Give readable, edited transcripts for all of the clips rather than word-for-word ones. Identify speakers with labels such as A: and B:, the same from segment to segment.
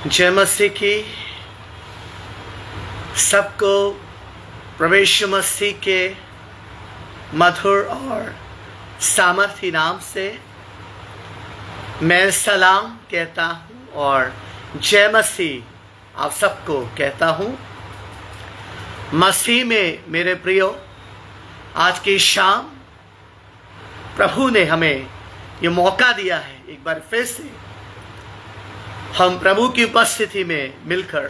A: जय मसीह की। सबको प्रभु यीशु मसीह के मधुर और सामर्थी नाम से मैं सलाम कहता हूँ और जय मसीह आप सबको कहता हूँ। मसीह में मेरे प्रियो, आज की शाम प्रभु ने हमें ये मौका दिया है एक बार फिर से हम प्रभु की उपस्थिति में मिलकर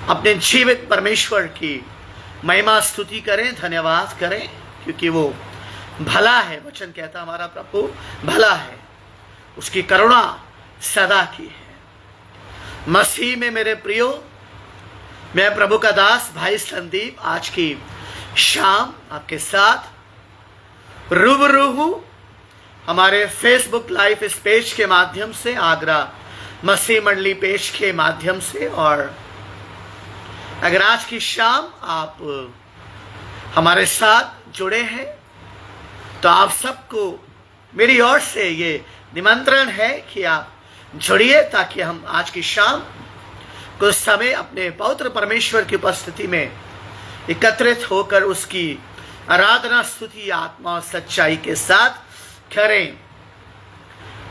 A: अपने जीवित परमेश्वर की महिमा स्तुति करें, धन्यवाद करें, क्योंकि वो भला है। वचन कहता हमारा प्रभु भला है, उसकी करुणा सदा की है। मसीह में मेरे प्रियो, मैं प्रभु का दास भाई संदीप आज की शाम आपके साथ रूबरू हूँ। हमारे फेसबुक लाइव इस पेज के माध्यम से, आगरा मसीह मंडली पेज के माध्यम से, और अगर आज की शाम आप हमारे साथ जुड़े हैं तो आप सबको मेरी ओर से ये निमंत्रण है कि आप जुड़िए, ताकि हम आज की शाम कुछ समय अपने पवित्र परमेश्वर की उपस्थिति में एकत्रित होकर उसकी आराधना, स्तुति, आत्मा और सच्चाई के साथ करें।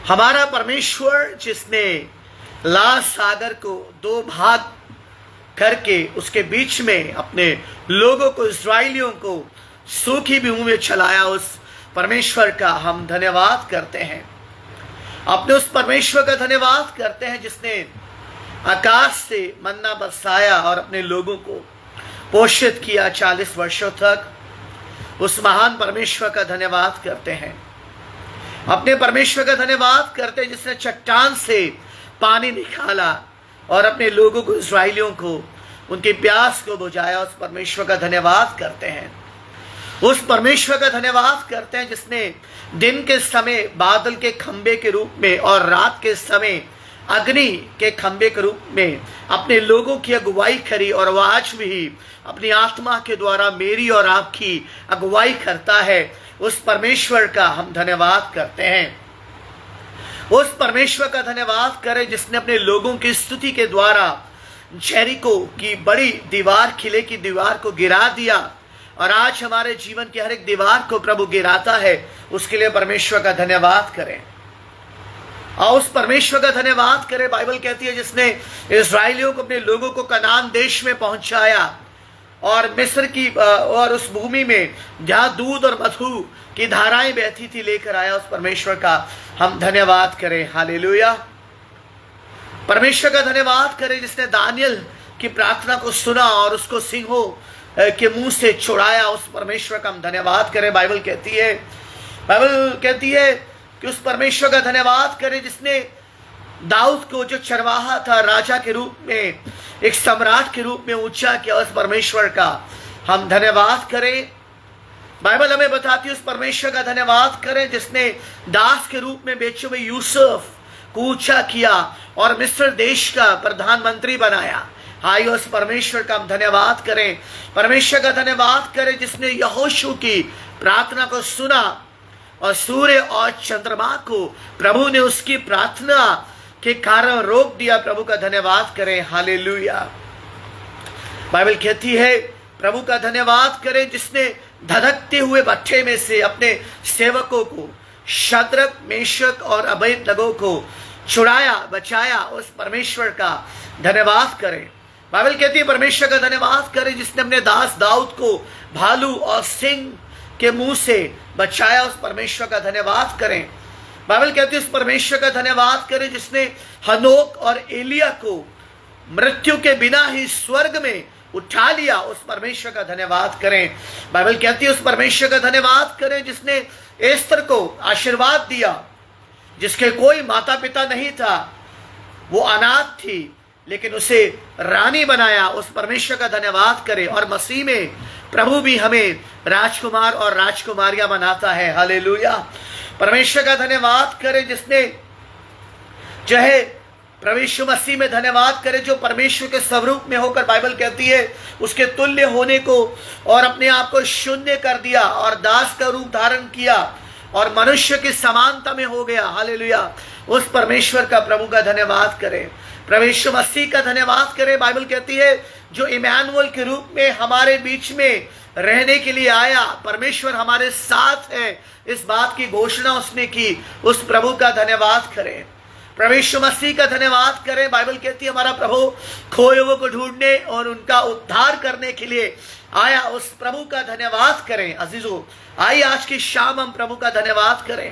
A: हमारा परमेश्वर जिसने लाल सागर को दो भाग करके उसके बीच में अपने लोगों को, इस्राएलियों को सूखी भूमि में चलाया, उस परमेश्वर का हम धन्यवाद करते हैं। अपने उस परमेश्वर का धन्यवाद करते हैं जिसने आकाश से मन्ना बरसाया और अपने लोगों को पोषित किया 40 वर्षों तक। उस महान परमेश्वर का धन्यवाद करते हैं। अपने परमेश्वर का धन्यवाद करते हैं जिसने चट्टान से पानी निकाला और अपने लोगों को, इस्राएलियों को, उनकी प्यास को बुझाया। उस परमेश्वर का धन्यवाद करते हैं। उस परमेश्वर का धन्यवाद करते हैं जिसने दिन के समय बादल के खंबे के रूप में और रात के समय अग्नि के खंबे के रूप में अपने लोगों की अगुवाई करी, और वह आज भी अपनी आत्मा के द्वारा मेरी और आपकी अगुवाई करता है। उस परमेश्वर का हम धन्यवाद करते हैं। उस परमेश्वर का धन्यवाद करें जिसने अपने लोगों की स्तुति के द्वारा जेरिको की बड़ी दीवार, किले की दीवार को गिरा दिया, और आज हमारे जीवन की हर एक दीवार को प्रभु गिराता है। उसके लिए परमेश्वर का धन्यवाद करें और उस परमेश्वर का धन्यवाद करें। बाइबल कहती है जिसने इस्राएलियों को, अपने लोगों को कनान देश में पहुंचाया और मिस्र की और उस भूमि में जहाँ दूध और मधु की धाराएं बहती थी लेकर आया। उस परमेश्वर का हम धन्यवाद करें। हालेलुया। परमेश्वर का धन्यवाद करें जिसने दानियल की प्रार्थना को सुना और उसको सिंहों के मुंह से छुड़ाया। उस परमेश्वर का हम धन्यवाद करें। बाइबल कहती है कि उस परमेश्वर का धन्यवाद करें जिसने दाऊद को, जो चरवाहा था, राजा के रूप में, एक सम्राट के रूप में ऊंचा किया। उस परमेश्वर का हम धन्यवाद करें। बाइबल हमें बताती है उस परमेश्वर का धन्यवाद करें जिसने दास के रूप में बेचे हुए यूसुफ को ऊंचा किया और मिस्र देश का प्रधानमंत्री बनाया। आइए उस परमेश्वर का हम धन्यवाद करें। परमेश्वर का धन्यवाद करें जिसने यहोशू की प्रार्थना को सुना और सूर्य और चंद्रमा को प्रभु ने उसकी प्रार्थना के कारण रोक दिया। प्रभु का धन्यवाद करें। हालेलुया। बाइबल कहती है प्रभु का धन्यवाद करें जिसने धधकते हुए भट्ठे में से अपने सेवकों को, शद्रक, मेशक और अबेदनगो को छुड़ाया, बचाया। उस परमेश्वर का धन्यवाद करें। बाइबल कहती है परमेश्वर का धन्यवाद करें जिसने अपने दास दाऊद को भालू और सिंह के मुंह से बचाया। उस परमेश्वर का धन्यवाद करें। बाइबल कहती है उस परमेश्वर का धन्यवाद करें जिसने हनोक और एलिया को मृत्यु के बिना ही स्वर्ग में उठा लिया। उस परमेश्वर का धन्यवाद करें। बाइबल कहती है उस परमेश्वर का धन्यवाद करें जिसने एस्तर को आशीर्वाद दिया, जिसके कोई माता पिता नहीं था, वो अनाथ थी, लेकिन उसे रानी बनाया। उस परमेश्वर का धन्यवाद करें। और मसीह में प्रभु भी हमें राजकुमार और राजकुमारियां बनाता है। हालेलुया। परमेश्वर का धन्यवाद करें जिसने जो है प्रभु यीशु मसीह में धन्यवाद करें, जो परमेश्वर के स्वरूप में होकर, बाइबल कहती है उसके तुल्य होने को, और अपने आप को शून्य कर दिया और दास का रूप धारण किया और मनुष्य की समानता में हो गया। हालेलुया। उस परमेश्वर का, प्रभु का धन्यवाद करें, परमेश्वर मसीह का धन्यवाद करें। बाइबल कहती है जो इमैनुअल के रूप में हमारे बीच में रहने के लिए आया, परमेश्वर हमारे साथ है, इस बात की घोषणा उसने की। उस प्रभु का धन्यवाद करें, परमेश्वर मसीह का धन्यवाद करें। बाइबल कहती है हमारा प्रभु खोए हुए को ढूंढने और उनका उद्धार करने के लिए आया। उस प्रभु का धन्यवाद करें। अजीजों, आइए आज की शाम हम प्रभु का धन्यवाद करें,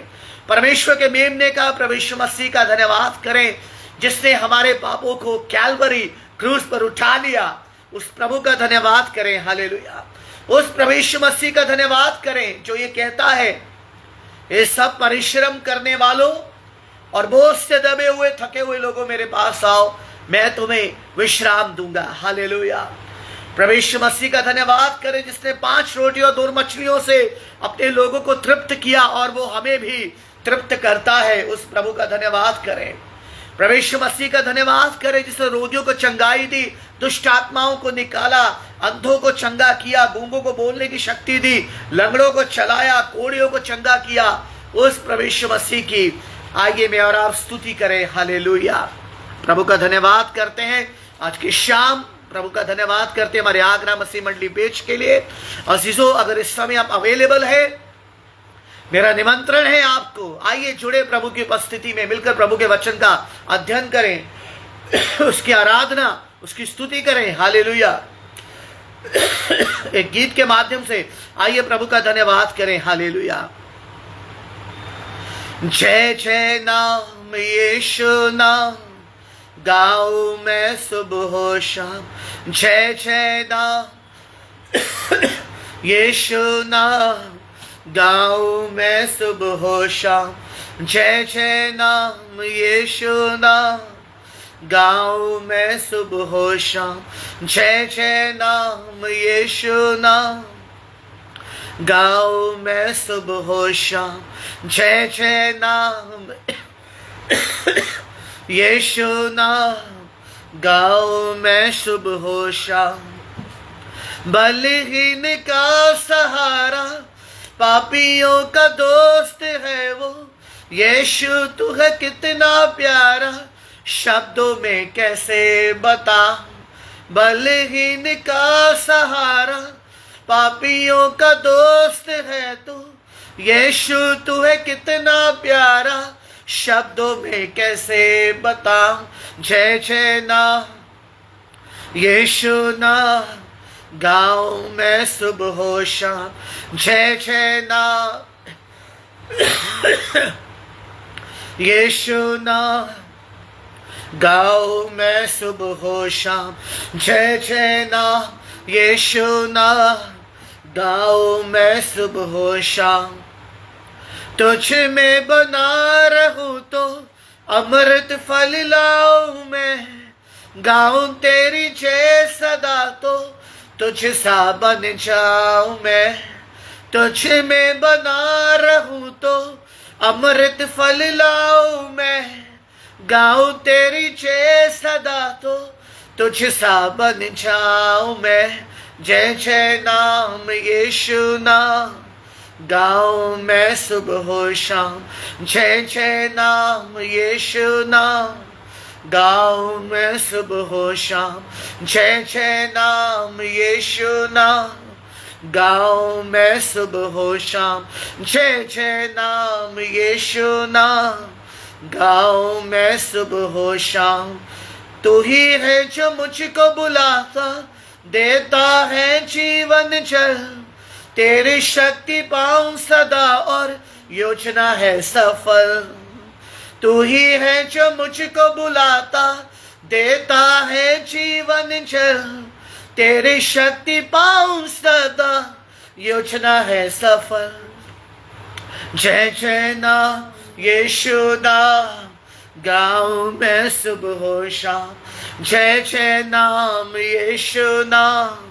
A: परमेश्वर के मेमने का, परमेश्वर मसीह का धन्यवाद करें, जिसने हमारे पापों को कैलवरी क्रूस पर उठा लिया। उस प्रभु का धन्यवाद करें। हालेलुया। उस परमेश्वर मसीह का धन्यवाद करें जो ये कहता है, ये सब परिश्रम करने वालों और बोझ से दबे हुए थके हुए लोगों मेरे पास आओ, मैं तुम्हें विश्राम दूंगा। हालेलुया। परमेश्वर मसीह का धन्यवाद करें जिसने 5 रोटी और 2 मछलियों से अपने लोगों को तृप्त किया और वो हमें भी तृप्त करता है। उस प्रभु का धन्यवाद करें। परमेश्वर मसीह का धन्यवाद करें जिसने रोगियों को चंगाई दी, दुष्ट आत्माओं को निकाला, अंधों को चंगा किया, गूंगों को बोलने की शक्ति दी, लंगड़ों को चलाया, कोढ़ियों को चंगा किया। उस परमेश्वर मसीह की आइए मैं और आप स्तुति करें। हालेलुया। प्रभु का धन्यवाद करते हैं आज की शाम, प्रभु का धन्यवाद करते हैं हमारे आगरा मसीह मंडली पेज के लिए। अजीजों, अगर इस समय आप अवेलेबल है, मेरा निमंत्रण है आपको, आइए जुड़े प्रभु की उपस्थिति में, मिलकर प्रभु के वचन का अध्ययन करें, उसकी आराधना, उसकी स्तुति करें। हालेलुया। एक गीत के माध्यम से आइए प्रभु का धन्यवाद करें। हालेलुया। जय जय नाम यीशु नाम गाऊं मैं सुबह शाम, जय जय नाम यीशु नाम गाऊं मैं सुबह शाम, जय जय नाम यीशु नाम गाऊं मैं सुबह शाम, जय जय नाम यीशु नाम गाऊं मैं सुबह शाम, जय जय नाम यीशु नाम गाऊं मैं सुबह शाम। बलहीन का सहारा, पापियों का दोस्त है वो, यीशु तू है कितना प्यारा, शब्दों में कैसे बता। बलहीन का सहारा, पापियों का दोस्त है तू, यीशु तू है कितना प्यारा, शब्दों में कैसे बता। जय जय नाम यीशु नाम गाऊं मैं सुबह शाम, जय जय नाम यीशु नाम गाऊं मैं सुबह शाम, जय जय नाम यीशु नाम गाऊं मैं सुबह शाम। तुझ में बना रहूं तो अमृत फल लाऊं मैं, गाऊं तेरी जय सदा तो तुझ सा बन जाऊं मैं। तुझ में बना रहूं तो अमृत फल लाऊं मैं, गाऊं तेरी जय सदा तो तुझ सा बन जाऊं मैं। जय जय नाम यीशु नाम गाऊं मैं सुबह शाम, जय जय नाम यीशु नाम गाऊं मैं सुबह शाम, जय जय नाम यीशु नाम गाऊं मैं सुबह शाम, जय जय नाम यीशु नाम गाऊं मैं सुबह शाम। तू ही है जो मुझको बुलाता, देता है जीवन जल, तेरी शक्ति पाऊं सदा और योजना है सफल। तू ही है जो मुझको बुलाता, देता है जीवन जल, तेरी शक्ति पाऊं सदा योजना है सफल। जय जय नाम यीशु नाम गाऊं मैं सुबह शाम, जय जय नाम यीशु नाम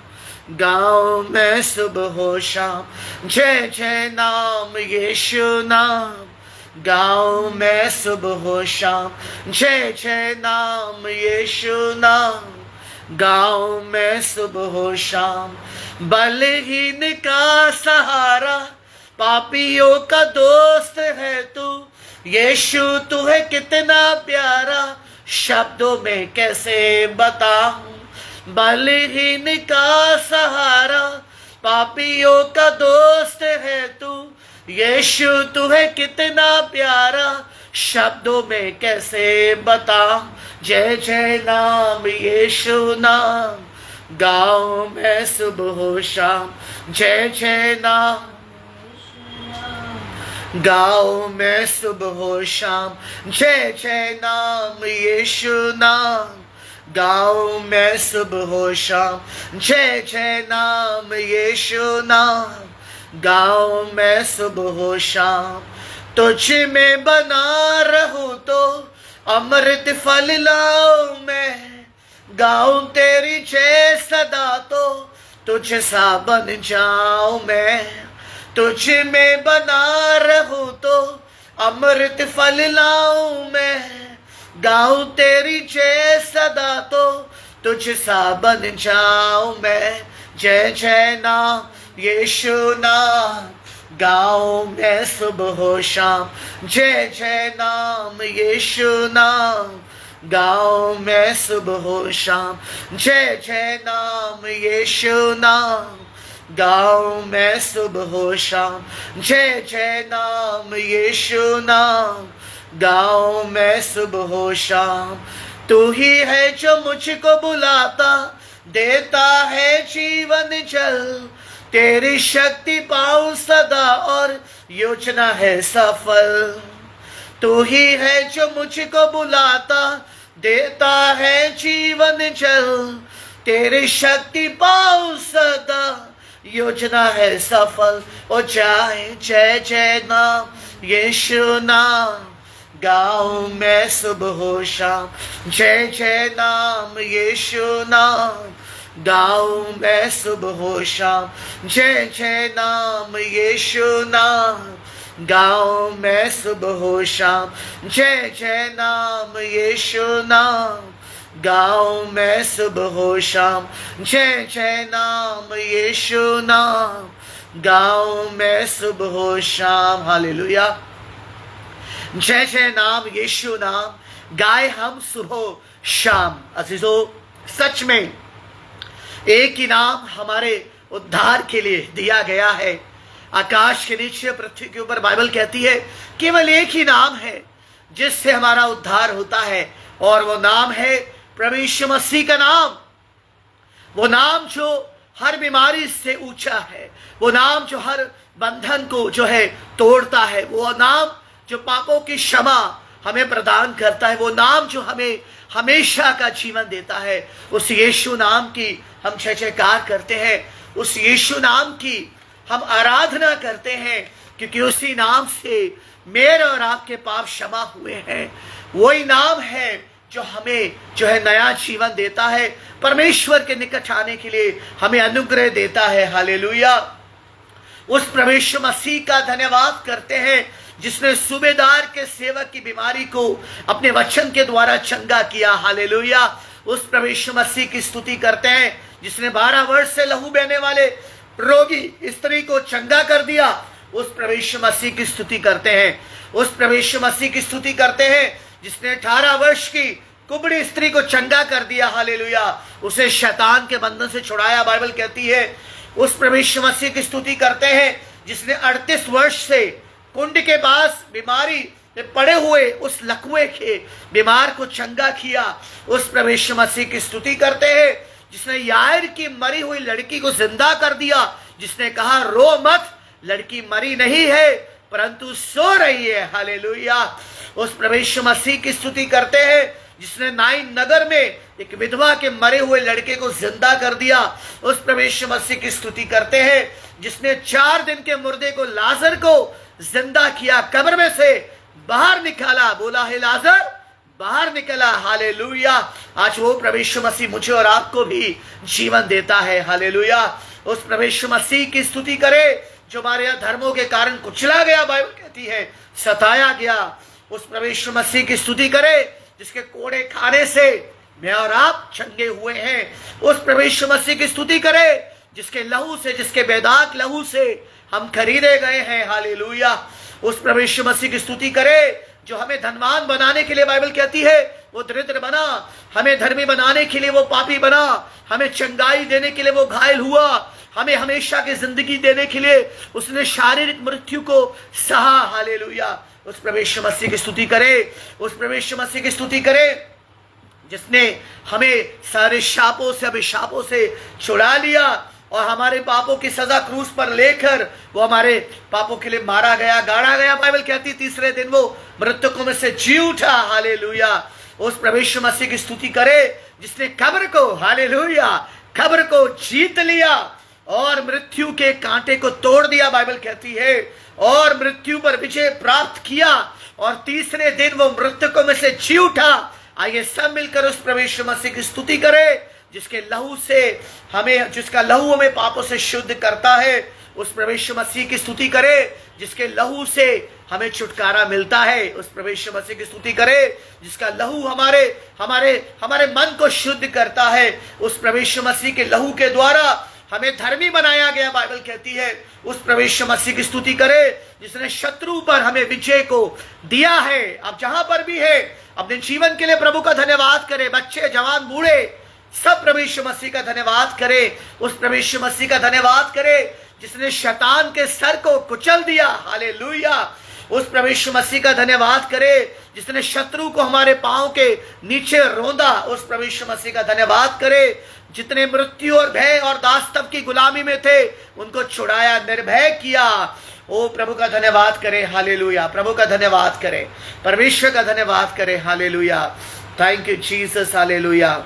A: गाऊं मैं सुबह शाम, जय जय नाम यीशु नाम गाऊं मैं सुबह शाम, जय जय नाम यीशु नाम गाऊं मैं सुबह शाम। बलहीन का सहारा, पापियों का दोस्त है तू, यीशु तू है कितना प्यारा, शब्दों में कैसे बताऊं, बलहीन का सहारा, पापियों का दोस्त है तू, यीशु तू है कितना प्यारा, शब्दों में कैसे बताऊं, जय जय नाम यीशु नाम, गाँव में सुबह शाम, जय जय नाम, गाँव में सुबह शाम, जय जय नाम यीशु नाम, गाँव में सुबह शाम, जय जय नाम यीशु नाम, गाँव में सुबह शाम, तुझ में बना रहूं तो अमृत फल लाऊं मैं, गाऊं तेरी जय सदा तो तुझ सा बन जाऊं मैं, तुझ में बना रहूं तो अमृत फल लाऊं मैं, गाऊं तेरी जय सदा तो तुझ सा बन जाऊं मैं, जय जय नाम यीशु नाम, गाँव में सुबह शाम, जय जय नाम यीशु नाम, गाँव में सुबह शाम, जय जय नाम यीशु नाम, गाँव में सुबह शाम, जय जय नाम यीशु नाम, गाँव में सुबह शाम, तू ही है जो मुझको बुलाता, देता है जीवन जल, तेरी शक्ति पाऊं सदा और योजना है सफल, तू ही है जो मुझको बुलाता, देता है जीवन जल, तेरी शक्ति पाऊं सदा योजना है सफल, ओ जाए जय जय नाम यीशु नाम, गाँव में सुबह शाम, जय जय नाम यीशु नाम, गाँव में सुबह शाम, जय जय नाम यीशु नाम, गाँव में सुबह शाम, जय जय नाम यीशु नाम, गाँव में सुबह शाम, जय जय नाम यीशु नाम, गाँव में सुबह शाम, हालेलुया, जय जय नाम यीशु नाम गाए हम सुबह शाम। अजीजों, सच में एक ही नाम हमारे उद्धार के लिए दिया गया है। आकाश के नीचे पृथ्वी के ऊपर बाइबल कहती है केवल एक ही नाम है जिससे हमारा उद्धार होता है, और वो नाम है प्रभु यीशु मसीह का नाम। वो नाम जो हर बीमारी से ऊंचा है, वो नाम जो हर बंधन को जो है तोड़ता है, वो नाम जो पापों की क्षमा हमें प्रदान करता है, वो नाम जो हमें हमेशा का जीवन देता है। उस यीशु नाम की हम जय जयकार करते हैं, उस यीशु नाम की हम आराधना करते हैं, क्योंकि उसी नाम से मेरे और आपके पाप क्षमा हुए हैं। वही नाम है जो हमें जो है नया जीवन देता है, परमेश्वर के निकट आने के लिए हमें अनुग्रह देता है। हालेलुया। उस प्रभु यीशु मसीह का धन्यवाद करते हैं जिसने सूबेदार के सेवक की बीमारी को अपने वचन के द्वारा चंगा किया। हालेलुया। उस प्रभु यीशु मसीह की स्तुति करते हैं जिसने 12 वर्ष से लहू बहने वाले रोगी स्त्री को चंगा कर दिया। उस प्रभु यीशु मसीह की स्तुति करते हैं। उस प्रभु यीशु मसीह की स्तुति करते हैं जिसने 18 वर्ष की कुबड़ी स्त्री को चंगा कर दिया। हालेलुया। उसे शैतान के बंधन से छुड़ाया, बाइबल कहती है। उस प्रभु यीशु मसीह की स्तुति करते हैं जिसने 38 वर्ष से कुंड के पास बीमारी में पड़े हुए उस लकवे के बीमार को चंगा किया। उस प्रभु यीशु मसीह की स्तुति करते हैं जिसने याईर की मरी हुई लड़की को जिंदा कर दिया, जिसने कहा रो मत, लड़की मरी नहीं है परंतु सो रही है। हालेलुया। उस प्रभु यीशु मसीह की स्तुति करते हैं जिसने नाइन नगर में एक विधवा के मरे हुए लड़के को जिंदा कर दिया। उस प्रभु यीशु मसीह की स्तुति करते हैं जिसने 4 दिन के मुर्दे को लाजर को जिंदा किया, कब्र में से बाहर निकाला, बोला है लाजर बाहर निकला। हालेलुया। आज वो प्रभु यीशु मसीह मुझे और आपको भी जीवन देता है। हालेलुया। उस प्रभु यीशु मसीह की स्तुति करे जो हमारे धर्मों के कारण कुचला गया, बाइबल कहती है सताया गया। उस प्रभु यीशु मसीह की स्तुति करे जिसके कोड़े खाने से मैं और आप चंगे हुए हैं। उस प्रभु यीशु मसीह की स्तुति करे जिसके लहू से, जिसके बेदाग लहू से हम खरीदे गए हैं। हालेलुया। उस प्रभु यीशु मसीह की स्तुति करें जो हमें धनवान बनाने के लिए बाइबल कहती है वो दरिद्र बना, हमें धर्मी बनाने के लिए वो पापी बना, हमें चंगाई देने के लिए वो घायल हुआ, हमें हमेशा की जिंदगी देने के लिए उसने शारीरिक मृत्यु को सहा। हालेलुया। उस प्रभु यीशु मसीह की स्तुति करें, उस प्रभु यीशु मसीह की स्तुति करें जिसने हमें सारे शापों से अभिशापों से छुड़ा लिया और हमारे पापों की सजा क्रूस पर लेकर वो हमारे पापों के लिए मारा गया, गाड़ा गया। बाइबल कहती तीसरे दिन वो मृतकों में से जी उठा। हालेलुया। उस प्रभु यीशु मसीह की स्तुति करे जिसने कब्र को, हालेलुया, कब्र को जीत लिया और मृत्यु के कांटे को तोड़ दिया। बाइबल कहती है और मृत्यु पर विजय प्राप्त किया और तीसरे दिन वो मृतकों में से जी उठा। आइए सब मिलकर उस प्रभु यीशु मसीह की स्तुति करें जिसके लहू से हमें, जिसका लहू हमें पापों से शुद्ध करता है। उस प्रभु यीशु मसीह की स्तुति करें जिसके लहू से हमें छुटकारा मिलता है। उस प्रभु यीशु मसीह की स्तुति करें जिसका लहू हमारे हमारे हमारे मन को शुद्ध करता है। उस प्रभु यीशु मसीह के लहू के द्वारा हमें धर्मी बनाया गया। बाइबल कहती है उस प्रभु यीशु मसीह की स्तुति करें जिसने शत्रु पर हमें विजय को दिया है। अब जहां पर भी है अपने जीवन के लिए प्रभु का धन्यवाद करें। बच्चे, जवान, बूढ़े सब प्रभु यीशु मसीह का धन्यवाद करें। उस प्रभु यीशु मसीह का धन्यवाद करें जिसने शैतान के सर को कुचल दिया। हालेलुया। उस प्रभु यीशु मसीह का धन्यवाद करें जिसने शत्रु को हमारे पांव के नीचे रौंदा। उस प्रभु यीशु मसीह का धन्यवाद करें जितने मृत्यु और भय और दासत्व की गुलामी में थे उनको छुड़ाया, निर्भय किया। ओ प्रभु का धन्यवाद करें। हालेलुया। प्रभु का धन्यवाद करें, परमेश्वर का धन्यवाद करें। Hallelujah. Thank you Jesus. Hallelujah.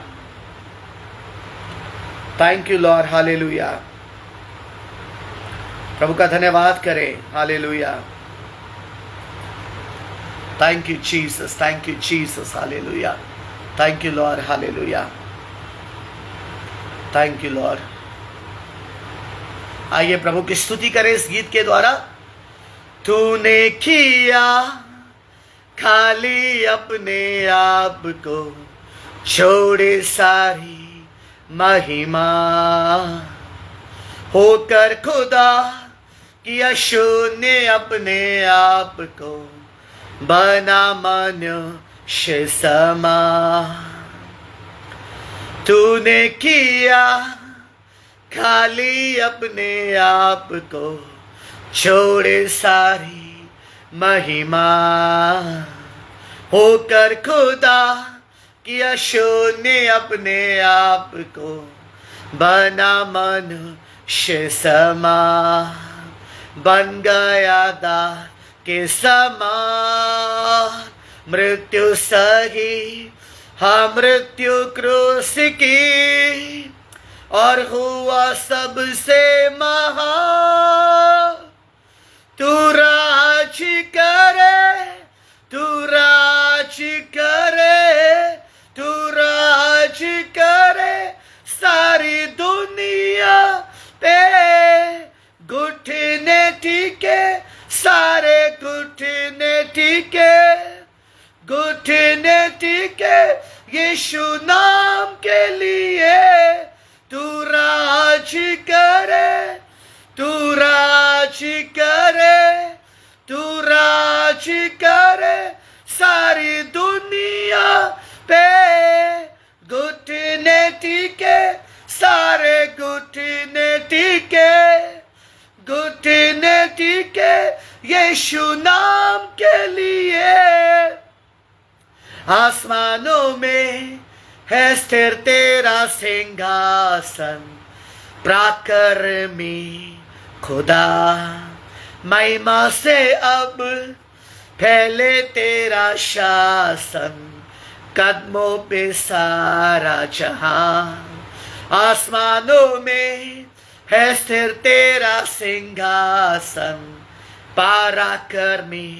A: Thank you Lord. Hallelujah. प्रभु का धन्यवाद करें। Hallelujah. Thank you Jesus. Thank you Jesus. Hallelujah. Thank you Lord. Hallelujah. Thank you Lord. आइए प्रभु की स्तुति करें इस गीत के द्वारा। तूने किया खाली अपने आप को, छोड़े सारी महिमा, होकर खुदा किया शून्य अपने आप को, बना मनुष्य समा। तूने किया खाली अपने आप को, छोड़े सारी महिमा, होकर खुदा किया शून्य अपने आप को, बना मनुष्य समा, बन गया दास के समान, मृत्यु सही हाँ मृत्यु क्रूस की, और हुआ सबसे महान। तू राज करे, तू राज करे, तू राज करे सारी दुनिया पे, घुटने टीके सारे घुटने टीके, घुटने टीके यीशु नाम के लिए। तू राज करे, तू राज करे, तू राज करे सारी दुनिया पे, घुटने टीके सारे घुटने टीके, घुटने टीके यीशु नाम के लिए। आसमानों में है स्थिर तेरा सिंहासन, पराक्रमी खुदा, महिमा से अब फैले तेरा शासन, कदमों पे सारा जहां। आसमानों में है स्थिर तेरा सिंहासन, पराक्रमी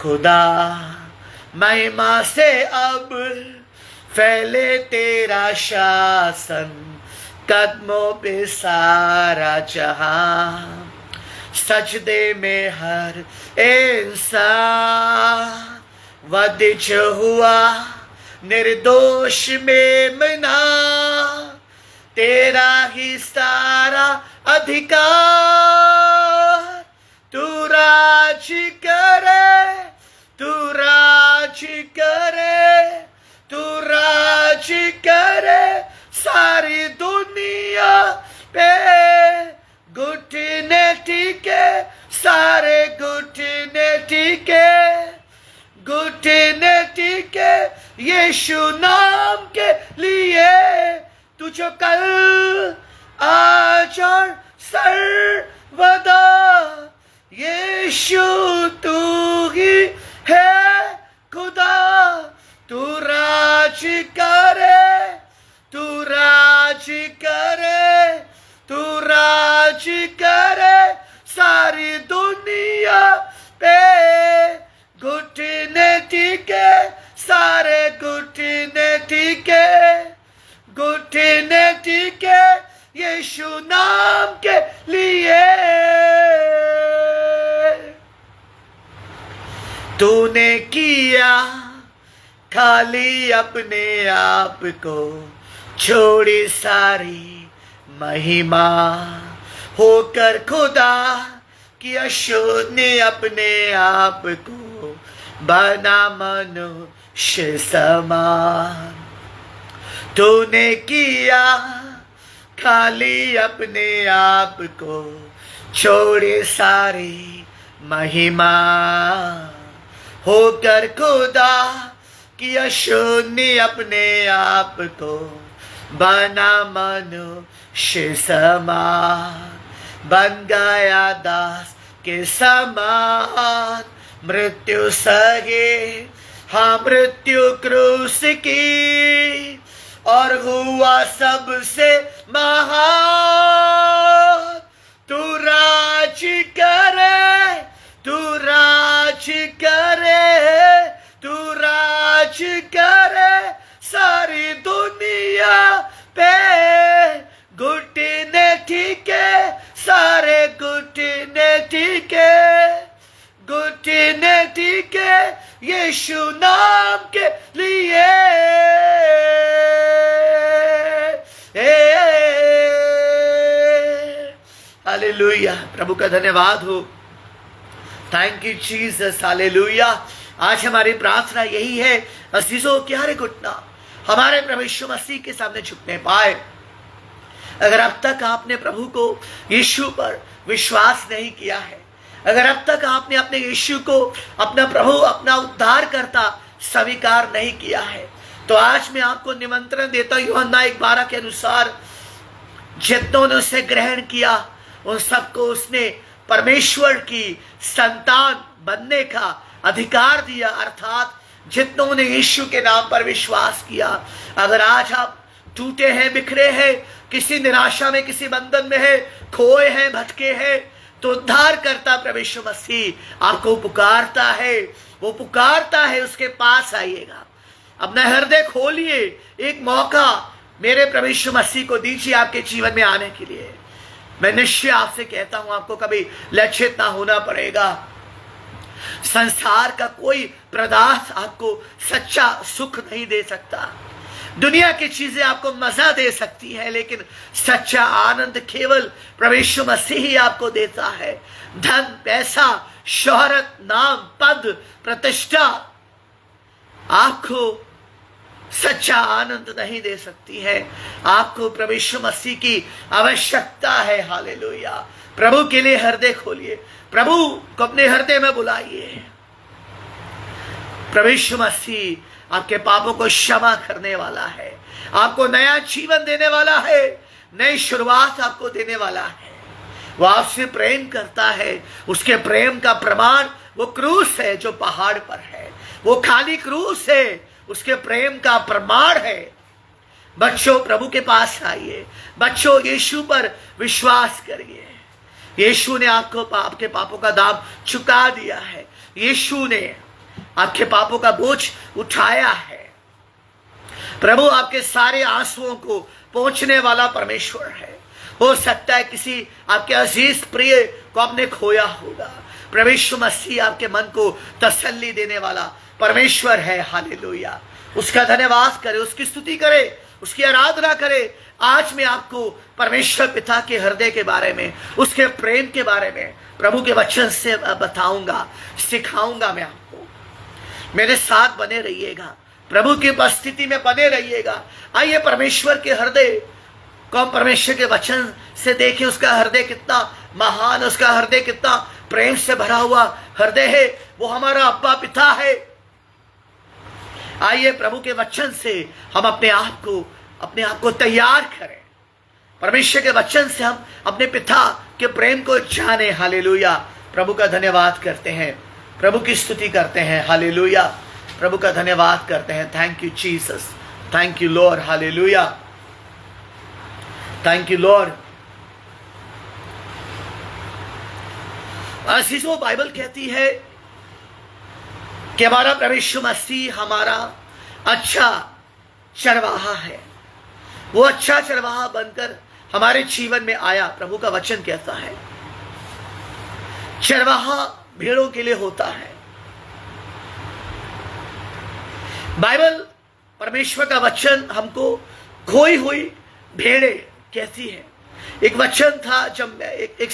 A: खुदा, महिमा से अब फैले तेरा शासन, कदमों पे सारा जहां। सजदे में हर इंसान वधिज हुआ, निर्दोष मेमना, तेरा ही सारा अधिकार। राज करे, तू राज करे, तू राज करे सारी दुनिया पे। घुटने टिके, सारे घुटने टिके, घुटने टिके यीशु नाम के लिए। तू जो कल आज और सर्वदा, यीशु तू ही है खुदा। तू राज करे, तू राज करे, तू राज करे सारी दुनिया पे। घुटने टिके, सारे घुटने टिके, घुटने टिके यीशु नाम के लिए। तूने किया खाली अपने आप को, छोड़ी सारी महिमा। होकर खुदा किया शून्य अपने आप को, बना मनुष्य समान। तूने किया खाली अपने आप को, छोड़े सारी महिमा। होकर खुदा किया शून्य अपने आप को, बना मनुष्य समान। बन गया दास के समान, मृत्यु सहे हाँ मृत्यु क्रूस की, और हुआ सबसे महान। तू राज करे, तू राज करे, तू राज करे सारी दुनिया पे। घुटने टिके, सारे घुटने टिके, घुटने टिके यीशु नाम के लिए। हालेलुया, प्रभु का धन्यवाद हो। Thank you Jesus, hallelujah. आज हमारी प्रार्थना यही है, अजीजों क्यारे घुटना हमारे प्रभु यीशु मसीह के सामने झुकने पाए। अगर अब तक आपने प्रभु को यीशु पर विश्वास नहीं किया है, अगर अब तक आपने अपने यीशु को अपना प्रभु अपना उद्धार करता स्वीकार नहीं किया है, तो आज मैं आपको निमंत्रण देता हूं यूहन्ना 1:12 के अनुसार, जितनों ने उसे ग्रहण किया उन सबको उसने परमेश्वर की संतान बनने का अधिकार दिया, अर्थात जितनों ने यीशु के नाम पर विश्वास किया। अगर आज आप टूटे हैं, बिखरे हैं, किसी निराशा में, किसी बंधन में है, खोए हैं, भटके हैं, तो उद्धार करता प्रभु यीशु मसीह आपको पुकारता है। वो पुकारता है, उसके पास आइएगा, अपना हृदय खोलिए, एक मौका मेरे प्रभु यीशु मसीह को दीजिए आपके जीवन में आने के लिए। मैं निश्चय आपसे कहता हूं, आपको कभी लज्जित ना होना पड़ेगा। संसार का कोई पदार्थ आपको सच्चा सुख नहीं दे सकता। दुनिया की चीजें आपको मजा दे सकती है, लेकिन सच्चा आनंद केवल प्रभु यीशु मसीह ही आपको देता है। धन, पैसा, शोहरत, नाम, पद, प्रतिष्ठा आपको सच्चा आनंद नहीं दे सकती है। आपको प्रभु यीशु मसीह की आवश्यकता है। हालेलुया। प्रभु के लिए हृदय खोलिए, प्रभु को अपने हृदय में बुलाइए। प्रभु यीशु मसीह आपके पापों को क्षमा करने वाला है, आपको नया जीवन देने वाला है, नई शुरुआत आपको देने वाला है। वो आपसे प्रेम करता है। उसके प्रेम का प्रमाण वो क्रूस है जो पहाड़ पर है। वो खाली क्रूस है, उसके प्रेम का प्रमाण है। बच्चों, प्रभु के पास आइए। बच्चों, यीशु पर विश्वास करिए। यीशु ने आपको आपके पापों का दाम चुका दिया है। यीशु ने आपके पापों का बोझ उठाया है। प्रभु आपके सारे आंसुओं को पहुंचने वाला परमेश्वर है। हो सकता है किसी आपके अजीज प्रिय को आपने खोया होगा। प्रभु यीशु मसीह आपके मन को तसल्ली देने वाला परमेश्वर है। हालेलुया। उसका धन्यवाद करे, उसकी स्तुति करे, उसकी आराधना करे। आज मैं आपको परमेश्वर पिता के हृदय के बारे में, उसके प्रेम के बारे में, प्रभु के वचन से बताऊंगा, सिखाऊंगा मैं आपको। मेरे साथ बने रहिएगा, प्रभु की उपस्थिति में बने रहिएगा। आइए परमेश्वर के हृदय को हम परमेश्वर के वचन से देखें, उसका हृदय कितना महान, उसका हृदय कितना प्रेम से भरा हुआ हृदय है। वो हमारा अब्बा पिता है। आइए प्रभु के वचन से हम अपने आप को तैयार करें। परमेश्वर के वचन से हम अपने पिता के प्रेम को जाने। हालेलुया। प्रभु का धन्यवाद करते हैं, प्रभु की स्तुति करते हैं। हालेलुया। प्रभु का धन्यवाद करते हैं। Thank you Jesus, thank you Lord. Hallelujah, thank you Lord. अजीजों, बाइबल कहती है कि हमारा परमेश्वर मसीह हमारा अच्छा चरवाहा है। वो अच्छा चरवाहा बनकर हमारे जीवन में आया। प्रभु का वचन कहता है चरवाहा भेड़ों के लिए होता है। बाइबल, परमेश्वर का वचन हमको खोई हुई भेड़े कहती है। एक वचन था जब मैं एक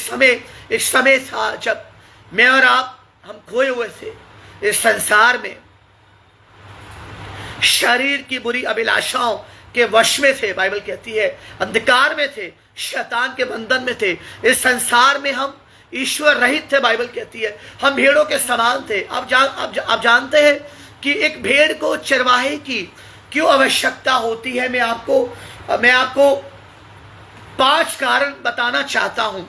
A: समय था जब मैं और आप हम खोए हुए थे इस संसार में, शरीर की बुरी अभिलाषाओं के वश में थे। बाइबल कहती है अंधकार में थे, शैतान के बंधन में थे। इस संसार में हम ईश्वर रहित थे। बाइबल कहती है हम भेड़ों के समान थे। आप जानते हैं कि एक भेड़ को चरवाहे की क्यों आवश्यकता होती है। मैं आपको 5 कारण बताना चाहता हूं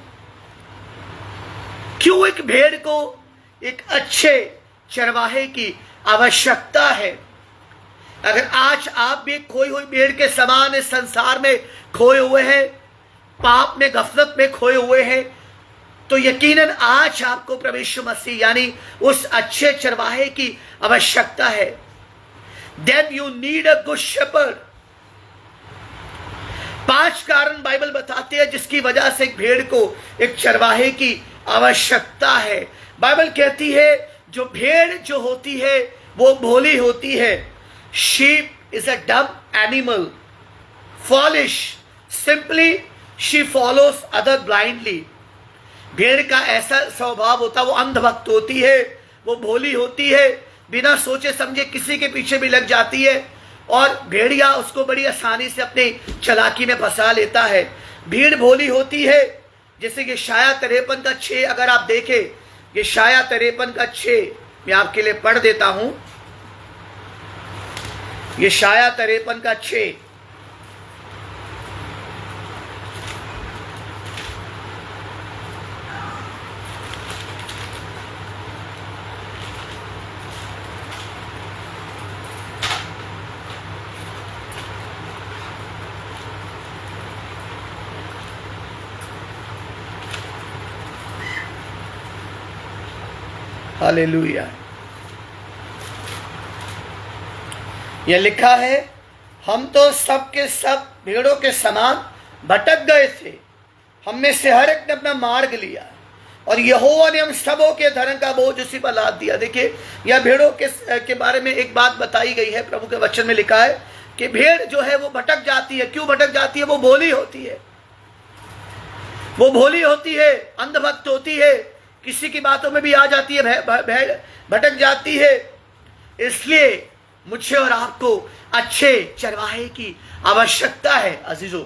A: क्यों एक भेड़ को एक अच्छे चरवाहे की आवश्यकता है। अगर आज आप भी खोई हुई भेड़ के समान इस संसार में खोए हुए हैं, पाप में, गफलत में खोए हुए हैं, तो यकीनन आज आपको परमेश्वर मसीह यानी उस अच्छे चरवाहे की आवश्यकता है। Then you need a good shepherd। 5 कारण बाइबल बताते हैं जिसकी वजह से एक भेड़ को एक चरवाहे की आवश्यकता है। बाइबल कहती है जो भेड़ जो होती है वो भोली होती है। Sheep is a dumb animal, foolish, simply she follows other blindly। भेड़ का ऐसा स्वभाव होता है, वो अंधभक्त होती है, वो भोली होती है, बिना सोचे समझे किसी के पीछे भी लग जाती है और भेड़िया उसको बड़ी आसानी से अपनी चालाकी में फंसा लेता है। भीड़ भोली होती है। जैसे कि शाया 53 का 6 अगर आप देखें, ये शाया 53 का 6 मैं आपके लिए पढ़ देता हूं। ये शाया 53 का 6। हालेलुया। यह लिखा है हम तो सब के सब भेड़ों के समान भटक गए थे, हम में से हर एक ने अपना मार्ग लिया और यहोवा ने हम सबों के धर्म का बोझ उसी पर लाद दिया। देखिए यह भेड़ों के बारे में एक बात बताई गई है। प्रभु के वचन में लिखा है कि भेड़ जो है वो भटक जाती है। क्यों भटक जाती है? वो भोली होती है, वो भोली होती है, अंधभक्त होती है, किसी की बातों में भी आ जाती है, भेड़ भटक जाती है। इसलिए मुझे और आपको अच्छे चरवाहे की आवश्यकता है अजीजों।